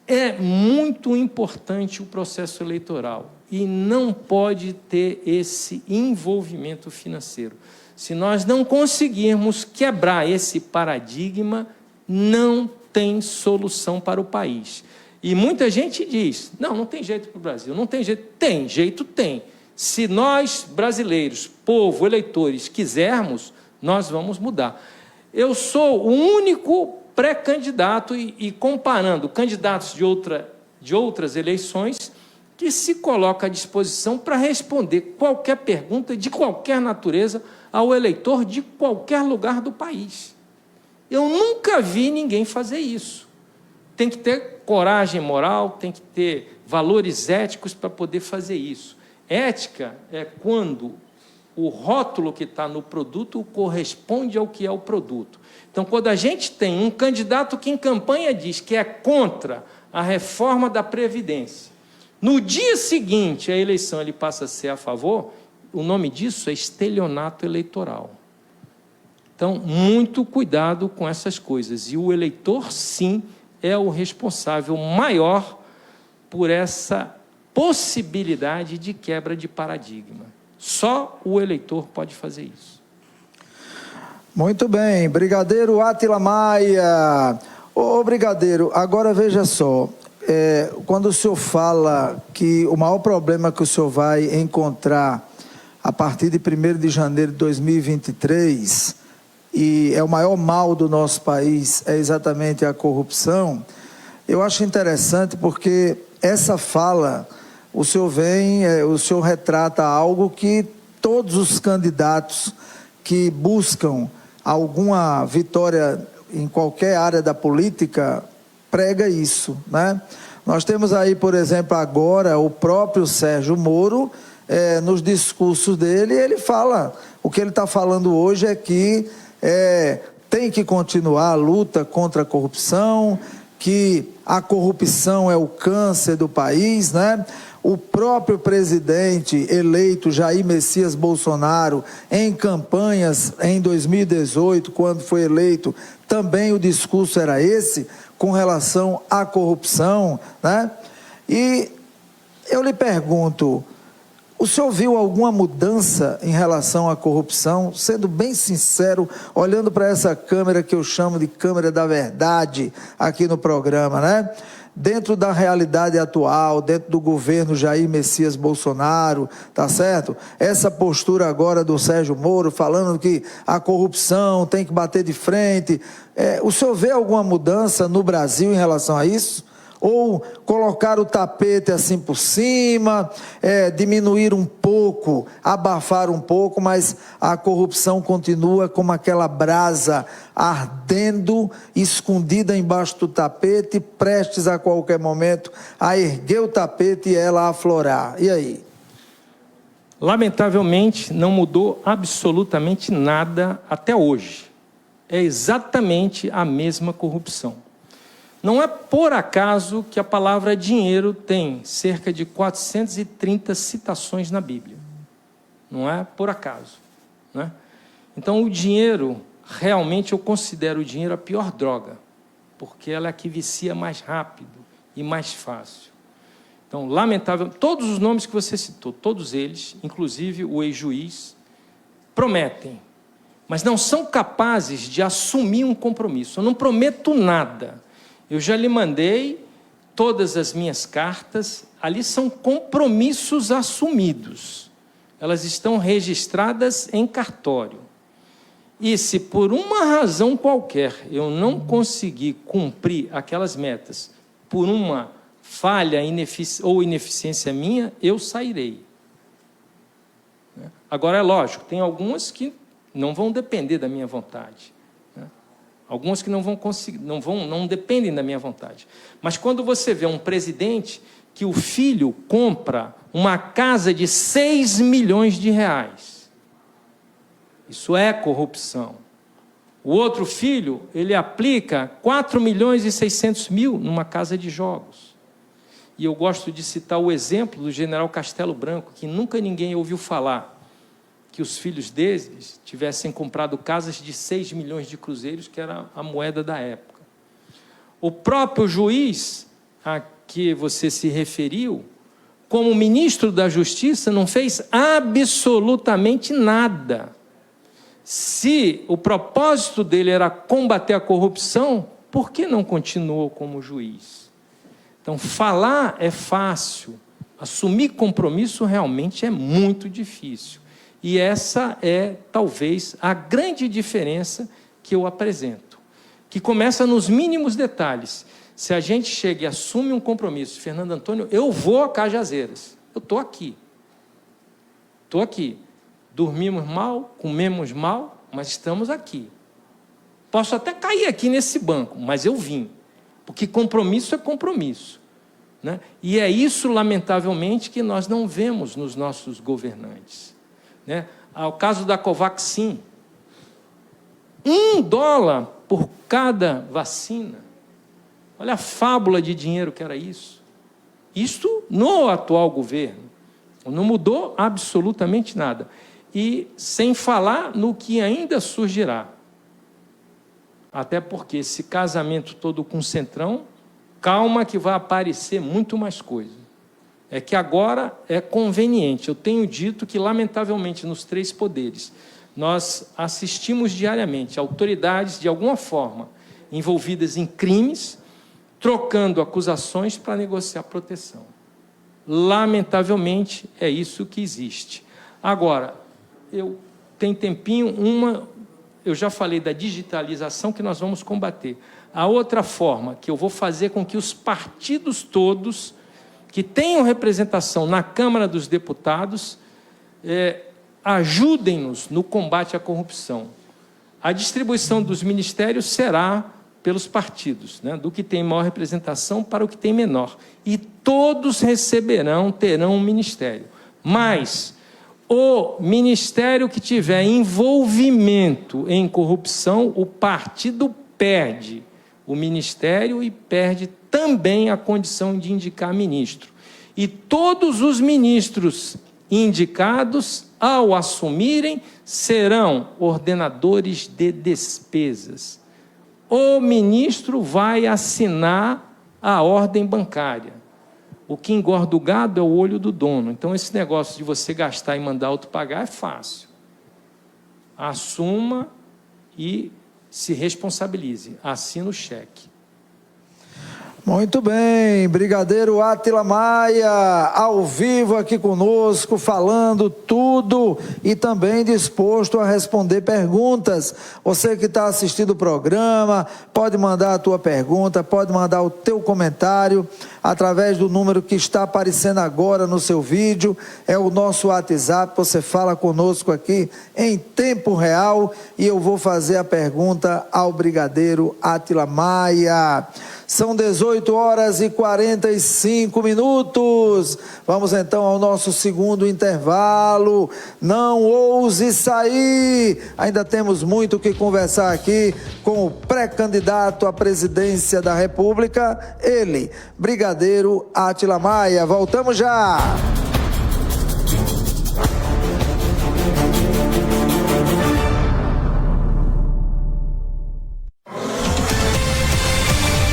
é muito importante o processo eleitoral e não pode ter esse envolvimento financeiro. Se nós não conseguirmos quebrar esse paradigma, não tem solução para o país. E muita gente diz, não tem jeito para o Brasil, não tem jeito. Tem jeito, tem. Se nós, brasileiros, povo, eleitores, quisermos, nós vamos mudar. Eu sou o único pré-candidato e comparando candidatos de outras eleições que se coloca à disposição para responder qualquer pergunta de qualquer natureza ao eleitor de qualquer lugar do país. Eu nunca vi ninguém fazer isso. Tem que ter coragem moral, tem que ter valores éticos para poder fazer isso. Ética é quando o rótulo que está no produto corresponde ao que é o produto. Então, quando a gente tem um candidato que em campanha diz que é contra a reforma da Previdência, no dia seguinte à eleição ele passa a ser a favor, o nome disso é estelionato eleitoral. Então, muito cuidado com essas coisas. E o eleitor, sim, é o responsável maior por essa possibilidade de quebra de paradigma. Só o eleitor pode fazer isso. Muito bem, Brigadeiro Átila Maia. Ô, Brigadeiro, agora veja só, quando o senhor fala que o maior problema que o senhor vai encontrar a partir de 1º de janeiro de 2023, e é o maior mal do nosso país, é exatamente a corrupção, eu acho interessante porque essa fala, o senhor retrata algo que todos os candidatos que buscam alguma vitória em qualquer área da política prega isso, né? Nós temos aí, por exemplo, agora o próprio Sérgio Moro, nos discursos dele, ele fala, o que ele está falando hoje é que tem que continuar a luta contra a corrupção, que a corrupção é o câncer do país, né? O próprio presidente eleito, Jair Messias Bolsonaro, em campanhas em 2018, quando foi eleito, também o discurso era esse, com relação à corrupção, né? E eu lhe pergunto, o senhor viu alguma mudança em relação à corrupção? Sendo bem sincero, olhando para essa câmera que eu chamo de câmera da verdade aqui no programa, né? Dentro da realidade atual, dentro do governo Jair Messias Bolsonaro, tá certo? Essa postura agora do Sérgio Moro, falando que a corrupção tem que bater de frente. O senhor vê alguma mudança no Brasil em relação a isso? Ou colocar o tapete assim por cima, diminuir um pouco, abafar um pouco, mas a corrupção continua como aquela brasa ardendo, escondida embaixo do tapete, prestes a qualquer momento a erguer o tapete e ela aflorar. E aí? Lamentavelmente, não mudou absolutamente nada até hoje. É exatamente a mesma corrupção. Não é por acaso que a palavra dinheiro tem cerca de 430 citações na Bíblia. Não é por acaso, né? Então, o dinheiro, realmente eu considero o dinheiro a pior droga, porque ela é a que vicia mais rápido e mais fácil. Então, lamentável, todos os nomes que você citou, todos eles, inclusive o ex-juiz, prometem, mas não são capazes de assumir um compromisso. Eu não prometo nada. Eu já lhe mandei todas as minhas cartas, ali são compromissos assumidos. elas estão registradas em cartório. E se por uma razão qualquer eu não conseguir cumprir aquelas metas, por uma falha ou ineficiência minha, eu sairei. Agora, é lógico, tem algumas que não vão depender da minha vontade. Algumas que não vão conseguir, não dependem da minha vontade. Mas quando você vê um presidente que o filho compra uma casa de 6 milhões de reais, isso é corrupção. O outro filho, ele aplica 4 milhões e 600 mil numa casa de jogos. E eu gosto de citar o exemplo do general Castelo Branco, que nunca ninguém ouviu falar que os filhos deles tivessem comprado casas de 6 milhões de cruzeiros, que era a moeda da época. O próprio juiz a que você se referiu, como ministro da Justiça, não fez absolutamente nada. Se o propósito dele era combater a corrupção, por que não continuou como juiz? Então, falar é fácil, assumir compromisso realmente é muito difícil. E essa é, talvez, a grande diferença que eu apresento, que começa nos mínimos detalhes. Se a gente chega e assume um compromisso, Fernando Antônio, eu vou a Cajazeiras, eu estou aqui. Estou aqui. Dormimos mal, comemos mal, mas estamos aqui. Posso até cair aqui nesse banco, mas eu vim. Porque compromisso é compromisso. Né? E é isso, lamentavelmente, que nós não vemos nos nossos governantes. Né? Ao caso da Covaxin, $1 por cada vacina. Olha a fábula de dinheiro que era isso. Isto no atual governo. Não mudou absolutamente nada. E sem falar no que ainda surgirá. Até porque esse casamento todo com o Centrão, calma que vai aparecer muito mais coisa. É que agora é conveniente. Eu tenho dito que, lamentavelmente, nos 3 poderes, nós assistimos diariamente autoridades, de alguma forma, envolvidas em crimes, trocando acusações para negociar proteção. Lamentavelmente, é isso que existe. Agora, eu tenho tempinho, eu já falei da digitalização que nós vamos combater. A outra forma que eu vou fazer com que os partidos todos que tenham representação na Câmara dos Deputados, ajudem-nos no combate à corrupção. A distribuição dos ministérios será pelos partidos, né? Do que tem maior representação para o que tem menor. E todos terão um ministério. Mas o ministério que tiver envolvimento em corrupção, o partido perde o ministério e perde também a condição de indicar ministro. E todos os ministros indicados, ao assumirem, serão ordenadores de despesas. O ministro vai assinar a ordem bancária. O que engorda o gado é o olho do dono. Então, esse negócio de você gastar e mandar outro pagar é fácil. Assuma e se responsabilize. Assina o cheque. Muito bem, Brigadeiro Átila Maia, ao vivo aqui conosco, falando tudo e também disposto a responder perguntas. Você que está assistindo o programa, pode mandar a tua pergunta, pode mandar o teu comentário através do número que está aparecendo agora no seu vídeo, é o nosso WhatsApp, você fala conosco aqui em tempo real e eu vou fazer a pergunta ao Brigadeiro Átila Maia. São 18 horas e 45 minutos. Vamos então ao nosso segundo intervalo. Não ouse sair. Ainda temos muito o que conversar aqui com o pré-candidato à presidência da República, ele, Brigadeiro Átila Maia. Voltamos já.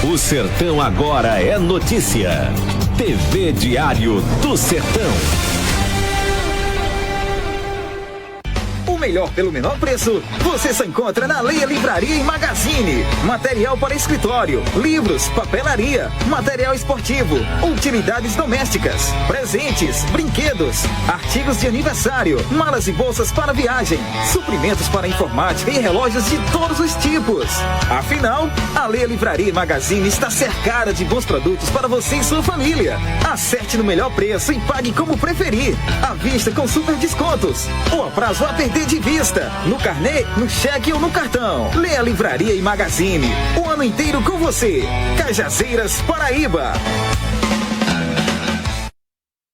O Sertão agora é notícia. TV Diário do Sertão. O melhor pelo menor preço, você só encontra na Leia Livraria e Magazine. Material para escritório, livros, papelaria, material esportivo, utilidades domésticas, presentes, brinquedos, artigos de aniversário, malas e bolsas para viagem, suprimentos para informática e relógios de todos os tipos. Afinal, a Leia Livraria e Magazine está cercada de bons produtos para você e sua família. Acerte no melhor preço e pague como preferir. À vista com super descontos. Ou a prazo a perder de vista. No carnê, no cheque ou no cartão. Leia Livraria e Magazine. O ano inteiro com você. Cajazeiras, Paraíba.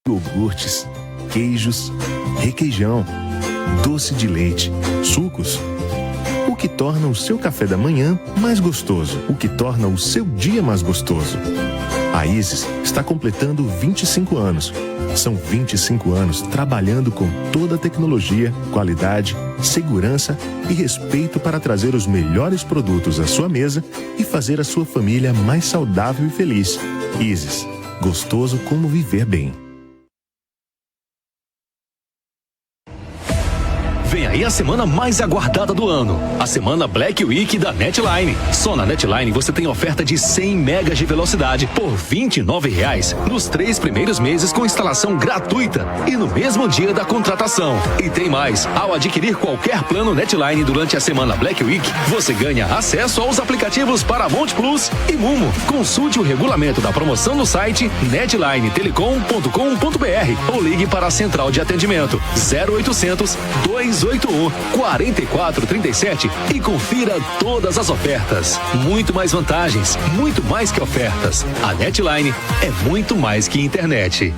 Iogurtes, queijos, requeijão, doce de leite, sucos. O que torna o seu café da manhã mais gostoso. O que torna o seu dia mais gostoso. A Isis está completando 25 anos. São 25 anos trabalhando com toda a tecnologia, qualidade, segurança e respeito para trazer os melhores produtos à sua mesa e fazer a sua família mais saudável e feliz. Isis, gostoso como viver bem. Vem aí a semana mais aguardada do ano, a semana Black Week da NetLine. Só na NetLine você tem oferta de 100 megas de velocidade por R$ 29,00 nos 3 primeiros meses com instalação gratuita e no mesmo dia da contratação. E tem mais, ao adquirir qualquer plano NetLine durante a semana Black Week, você ganha acesso aos aplicativos Paramount Plus e Mumo. Consulte o regulamento da promoção no site netlinetelecom.com.br ou ligue para a central de atendimento 0800 281 4437 e confira todas as ofertas. Muito mais vantagens, muito mais que ofertas. A NetLine é muito mais que internet.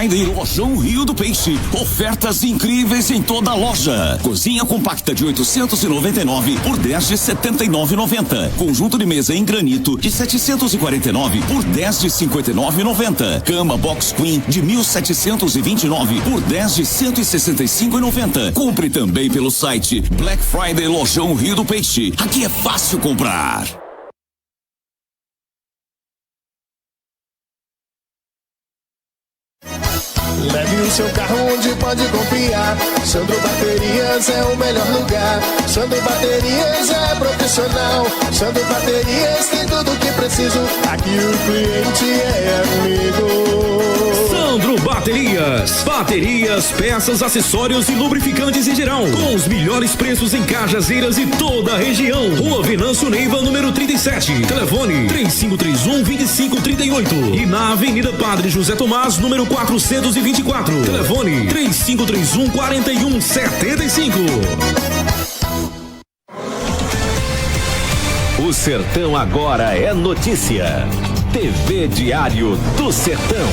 Friday Lojão Rio do Peixe. Ofertas incríveis em toda a loja. Cozinha compacta de 899 por 10 de 79,90. Conjunto de mesa em granito de 749 por 10 de 59,90. Cama Box Queen de 1.729 por 10 de 165,90. Compre também pelo site Black Friday Lojão Rio do Peixe. Aqui é fácil comprar. Leve o seu carro onde pode confiar. Sandro Baterias é o melhor lugar. Sandro Baterias é profissional. Sandro Baterias tem tudo o que preciso. Aqui o cliente é amigo. Sandro Baterias. Baterias, peças, acessórios e lubrificantes em geral. Com os melhores preços em Cajazeiras e toda a região. Rua Venâncio Neiva, número 37. Telefone 3531-2538. E na Avenida Padre José Tomás, número 424. Telefone 3531-4175. O Sertão agora é notícia. TV Diário do Sertão.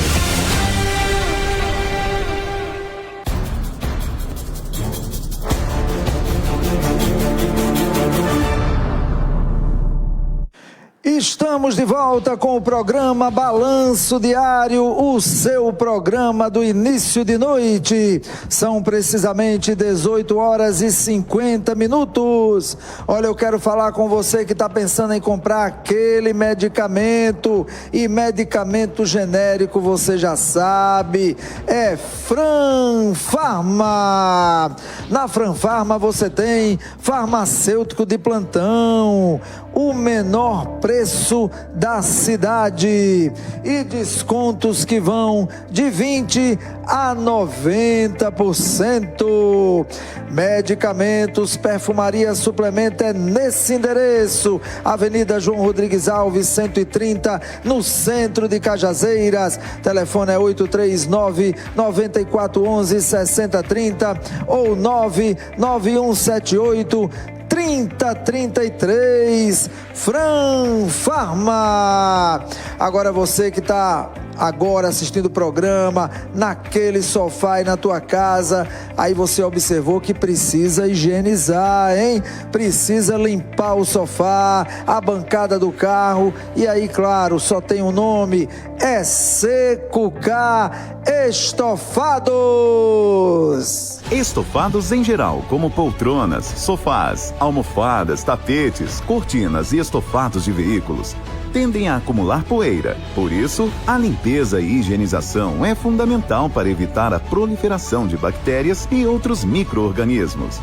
Estamos de volta com o programa Balanço Diário, o seu programa do início de noite. São precisamente 18h50. Olha, eu quero falar com você que está pensando em comprar aquele medicamento, e medicamento genérico você já sabe, é Fran Farma. Na Fran Farma você tem farmacêutico de plantão, o menor preço da cidade e descontos que vão de 20% a 90%. Medicamentos, perfumaria, suplemento é nesse endereço, Avenida João Rodrigues Alves, 130, no centro de Cajazeiras. Telefone é 839-9411-6030 ou 99178 3033, Fran Farma. Agora você que está agora assistindo o programa, naquele sofá aí na tua casa, aí você observou que precisa higienizar, hein? Precisa limpar o sofá, a bancada do carro, e aí, claro, só tem um nome, é CQK Estofados. Estofados em geral, como poltronas, sofás, almofadas, tapetes, cortinas e estofados de veículos, tendem a acumular poeira. Por isso, a limpeza e higienização é fundamental para evitar a proliferação de bactérias e outros micro-organismos.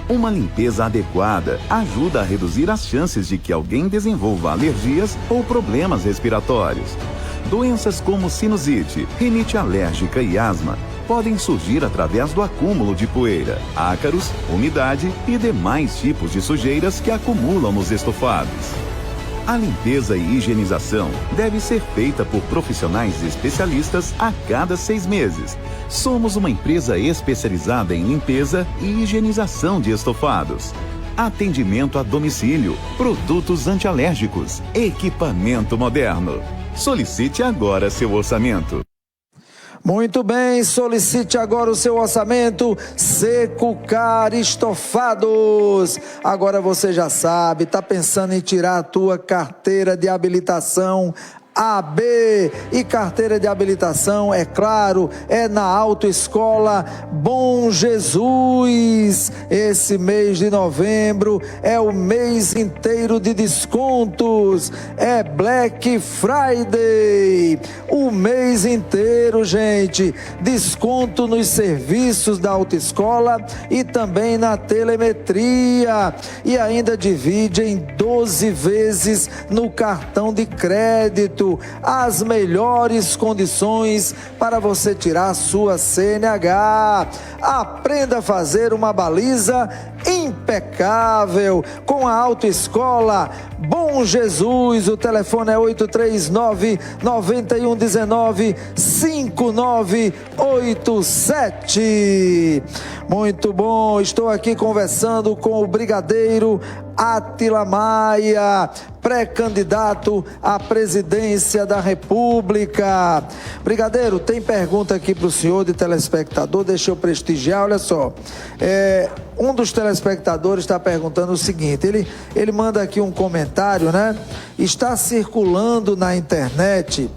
Uma limpeza adequada ajuda a reduzir as chances de que alguém desenvolva alergias ou problemas respiratórios. Doenças como sinusite, rinite alérgica e asma podem surgir através do acúmulo de poeira, ácaros, umidade e demais tipos de sujeiras que acumulam nos estofados. A limpeza e higienização deve ser feita por profissionais especialistas a cada 6 meses. Somos uma empresa especializada em limpeza e higienização de estofados. Atendimento a domicílio, produtos antialérgicos, equipamento moderno. Solicite agora seu orçamento. Muito bem, solicite agora o seu orçamento, CQK Estofados. Agora você já sabe, tá pensando em tirar a tua carteira de habilitação AB, e carteira de habilitação, é claro, é na Autoescola Bom Jesus. Esse mês de novembro é o mês inteiro de descontos, é Black Friday, o mês inteiro, gente, desconto nos serviços da Autoescola e também na telemetria, e ainda divide em 12 vezes no cartão de crédito. As melhores condições para você tirar sua CNH. Aprenda a fazer uma baliza impecável com a Autoescola Bom Jesus. O telefone é 839-9119-5987. Muito bom, estou aqui conversando com o brigadeiro Átila Maia, pré-candidato à presidência da República. Brigadeiro, tem pergunta aqui para o senhor de telespectador, deixa eu prestigiar, olha só. Um dos telespectadores está perguntando o seguinte, ele manda aqui um comentário, né? Está circulando na internet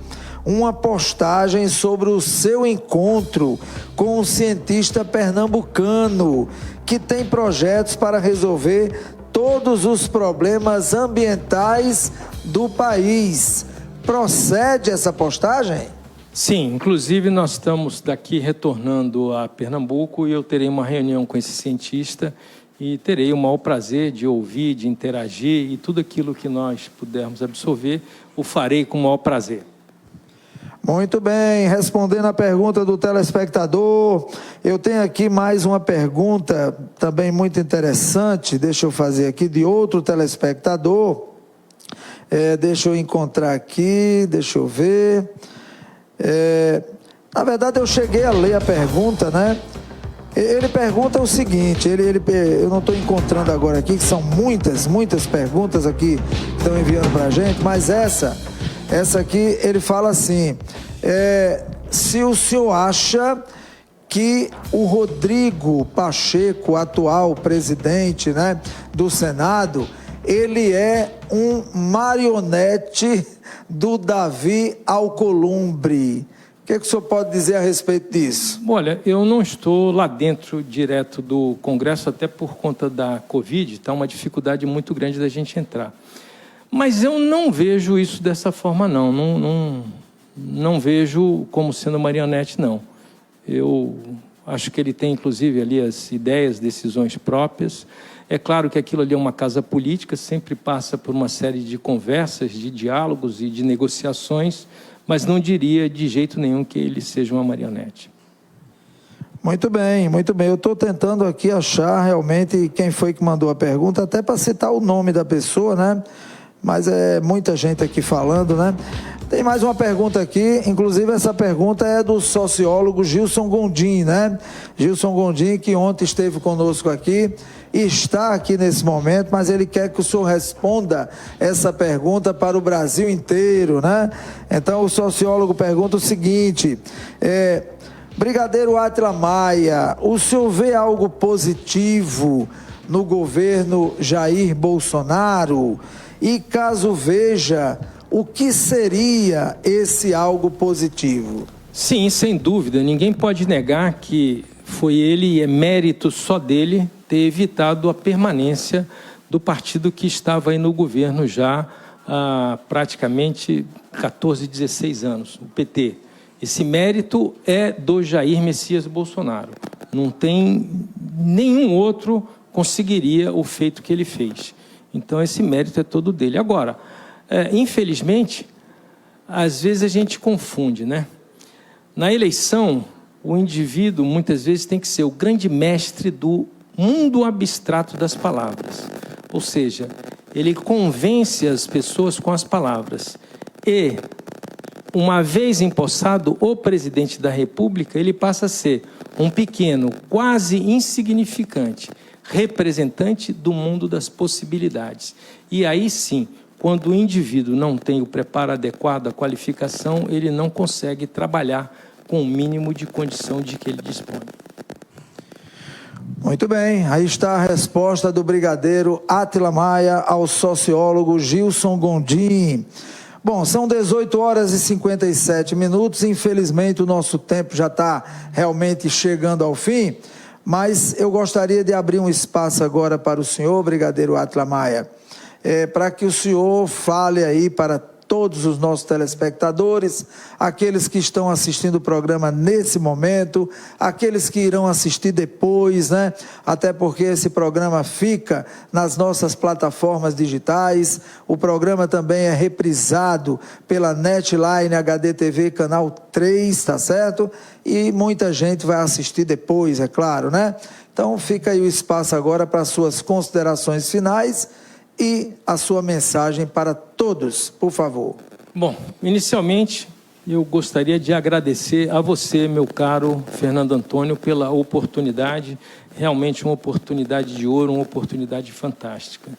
uma postagem sobre o seu encontro com um cientista pernambucano que tem projetos para resolver todos os problemas ambientais do país. Procede essa postagem? Sim, inclusive nós estamos daqui retornando a Pernambuco e eu terei uma reunião com esse cientista e terei o maior prazer de ouvir, de interagir, e tudo aquilo que nós pudermos absorver, o farei com o maior prazer. Muito bem, respondendo a pergunta do telespectador, eu tenho aqui mais uma pergunta também muito interessante, deixa eu fazer aqui, de outro telespectador. Deixa eu encontrar aqui, deixa eu ver. Na verdade eu cheguei a ler a pergunta, né? Ele pergunta o seguinte, eu não estou encontrando agora aqui, que são muitas perguntas aqui que estão enviando para a gente, mas essa aqui ele fala assim, se o senhor acha que o Rodrigo Pacheco, atual presidente, né, do Senado, ele é um marionete do Davi Alcolumbre. O que o senhor pode dizer a respeito disso? Olha, eu não estou lá dentro direto do Congresso, até por conta da Covid, está uma dificuldade muito grande da gente entrar. Mas eu não vejo isso dessa forma, não vejo como sendo marionete, não. Eu acho que ele tem, inclusive, ali as ideias, decisões próprias. É claro que aquilo ali é uma casa política, sempre passa por uma série de conversas, de diálogos e de negociações, mas não diria de jeito nenhum que ele seja uma marionete. Muito bem, muito bem. Eu estou tentando aqui achar realmente quem foi que mandou a pergunta, até para citar o nome da pessoa, né? Mas é muita gente aqui falando, né? Tem mais uma pergunta aqui, inclusive essa pergunta é do sociólogo Gilson Gondim, né? Gilson Gondim, que ontem esteve conosco aqui, está aqui nesse momento, mas ele quer que o senhor responda essa pergunta para o Brasil inteiro, né? Então o sociólogo pergunta o seguinte: Brigadeiro Átila Maia, o senhor vê algo positivo no governo Jair Bolsonaro? E caso veja, o que seria esse algo positivo? Sim, sem dúvida. Ninguém pode negar que foi ele, e é mérito só dele, ter evitado a permanência do partido que estava aí no governo já há praticamente 14, 16 anos, o PT. Esse mérito é do Jair Messias Bolsonaro. Não tem nenhum outro conseguiria o feito que ele fez. Então, esse mérito é todo dele. Agora, infelizmente, às vezes a gente confunde, né? Na eleição, o indivíduo, muitas vezes, tem que ser o grande mestre do mundo abstrato das palavras. Ou seja, ele convence as pessoas com as palavras. E, uma vez empossado, o presidente da República, ele passa a ser um pequeno, quase insignificante, representante do mundo das possibilidades. E aí sim, quando o indivíduo não tem o preparo adequado, a qualificação, ele não consegue trabalhar com o mínimo de condição de que ele dispõe. Muito bem, aí está a resposta do brigadeiro Átila Maia ao sociólogo Gilson Gondim. Bom, são 18 horas e 57 minutos, infelizmente o nosso tempo já está realmente chegando ao fim, mas eu gostaria de abrir um espaço agora para o senhor, brigadeiro Átila Maia, para que o senhor fale aí para todos os nossos telespectadores, aqueles que estão assistindo o programa nesse momento, aqueles que irão assistir depois, né? Até porque esse programa fica nas nossas plataformas digitais, o programa também é reprisado pela Netline HD TV canal 3, tá certo? E muita gente vai assistir depois, é claro, né? Então fica aí o espaço agora para suas considerações finais e a sua mensagem para todos, por favor. Bom, inicialmente eu gostaria de agradecer a você, meu caro Fernando Antônio, pela oportunidade, realmente uma oportunidade de ouro, uma oportunidade fantástica.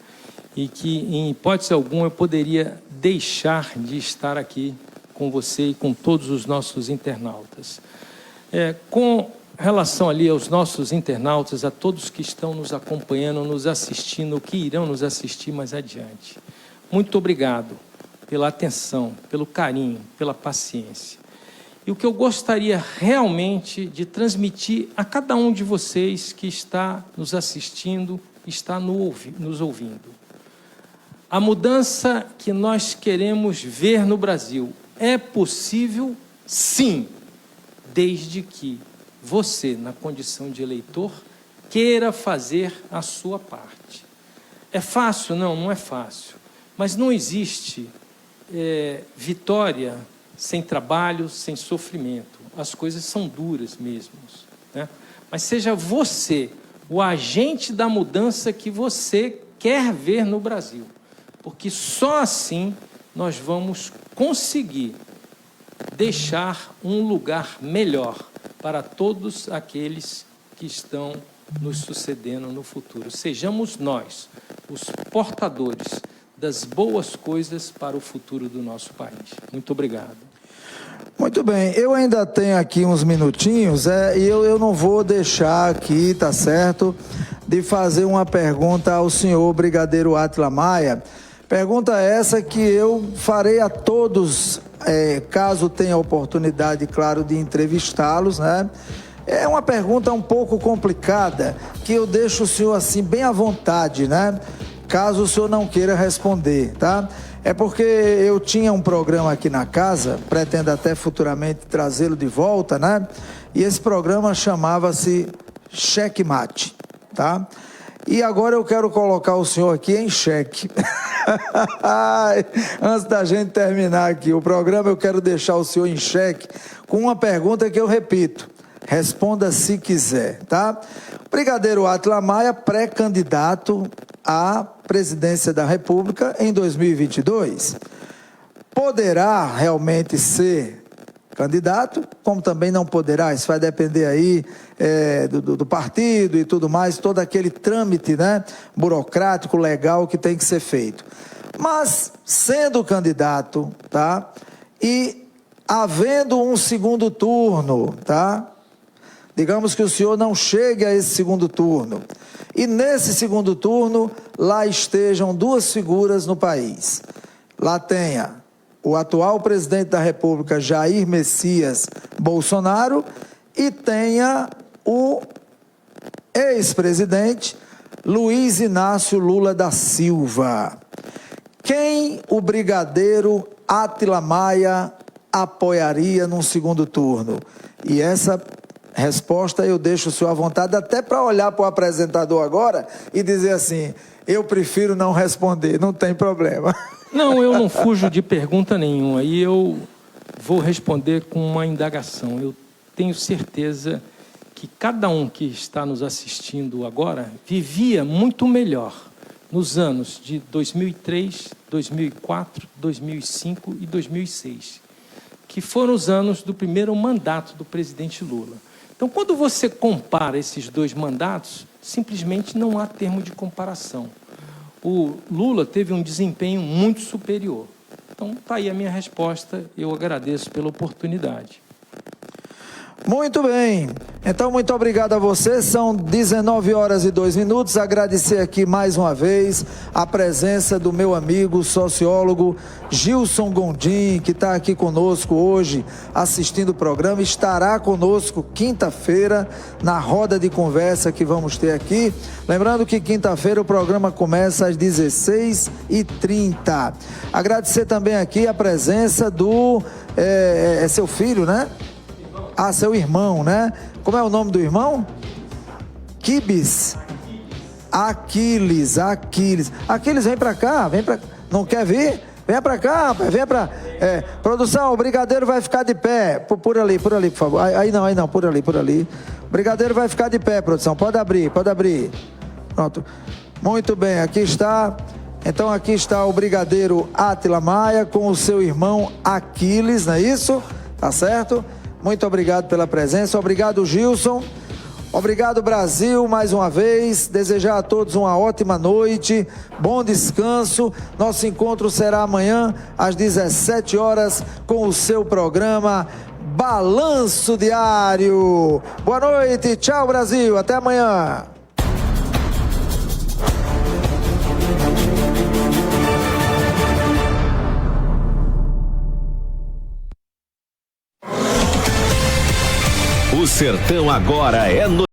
E que, em hipótese alguma, eu poderia deixar de estar aqui com você e com todos os nossos internautas. Com relação ali aos nossos internautas, a todos que estão nos acompanhando, nos assistindo, que irão nos assistir mais adiante. Muito obrigado pela atenção, pelo carinho, pela paciência. E o que eu gostaria realmente de transmitir a cada um de vocês que está nos assistindo, está nos ouvindo. A mudança que nós queremos ver no Brasil é possível, sim, desde que você, na condição de eleitor, queira fazer a sua parte. É fácil? Não, não é fácil. Mas não existe vitória sem trabalho, sem sofrimento. As coisas são duras mesmo, né? Mas seja você o agente da mudança que você quer ver no Brasil. Porque só assim nós vamos conseguir deixar um lugar melhor para todos aqueles que estão nos sucedendo no futuro. Sejamos nós os portadores das boas coisas para o futuro do nosso país. Muito obrigado. Muito bem, eu ainda tenho aqui uns minutinhos, e eu não vou deixar aqui, tá certo, de fazer uma pergunta ao senhor brigadeiro Átila Maia. Pergunta essa que eu farei a todos, caso tenha oportunidade, claro, de entrevistá-los, né? É uma pergunta um pouco complicada, que eu deixo o senhor assim bem à vontade, né? Caso o senhor não queira responder, tá? É porque eu tinha um programa aqui na casa, pretendo até futuramente trazê-lo de volta, né? E esse programa chamava-se Checkmate, tá? E agora eu quero colocar o senhor aqui em xeque. Antes da gente terminar aqui o programa, eu quero deixar o senhor em xeque com uma pergunta que eu repito. Responda se quiser, tá? Brigadeiro Átila Maia, pré-candidato à presidência da República em 2022. Poderá realmente ser candidato, como também não poderá, isso vai depender aí do partido e tudo mais, todo aquele trâmite, né, burocrático, legal que tem que ser feito. Mas, sendo candidato, tá, e havendo um segundo turno, tá, digamos que o senhor não chegue a esse segundo turno, e nesse segundo turno, lá estejam duas figuras no país. Lá tenha o atual presidente da República, Jair Messias Bolsonaro, e tenha o ex-presidente Luiz Inácio Lula da Silva. Quem o brigadeiro Átila Maia apoiaria num segundo turno? E essa resposta eu deixo o senhor à vontade, até para olhar para o apresentador agora e dizer assim, eu prefiro não responder, não tem problema. Não, eu não fujo de pergunta nenhuma, e eu vou responder com uma indagação. Eu tenho certeza que cada um que está nos assistindo agora vivia muito melhor nos anos de 2003, 2004, 2005 e 2006, que foram os anos do primeiro mandato do presidente Lula. Então, quando você compara esses dois mandatos, simplesmente não há termo de comparação. O Lula teve um desempenho muito superior. Então, está aí a minha resposta. Eu agradeço pela oportunidade. Muito bem. Então, muito obrigado a você. São 19h02. Agradecer aqui mais uma vez a presença do meu amigo sociólogo Gilson Gondim, que está aqui conosco hoje assistindo o programa. Estará conosco quinta-feira na roda de conversa que vamos ter aqui. Lembrando que quinta-feira o programa começa às 16h30. Agradecer também aqui a presença do... é seu filho, né? Ah, seu irmão, né? Como é o nome do irmão? Kibis. Aquiles. Aquiles, vem pra cá, Não quer vir? Venha pra cá, rapaz, venha pra... produção, o brigadeiro vai ficar de pé. Por ali, por favor. Aí não, por ali. O brigadeiro vai ficar de pé, produção. Pode abrir. Pronto. Muito bem, aqui está... Então aqui está o brigadeiro Átila Maia com o seu irmão Aquiles, não é isso? Tá certo? Muito obrigado pela presença, obrigado Gilson, obrigado Brasil mais uma vez, desejar a todos uma ótima noite, bom descanso, nosso encontro será amanhã às 17 horas com o seu programa Balanço Diário. Boa noite, tchau Brasil, até amanhã. O Sertão agora é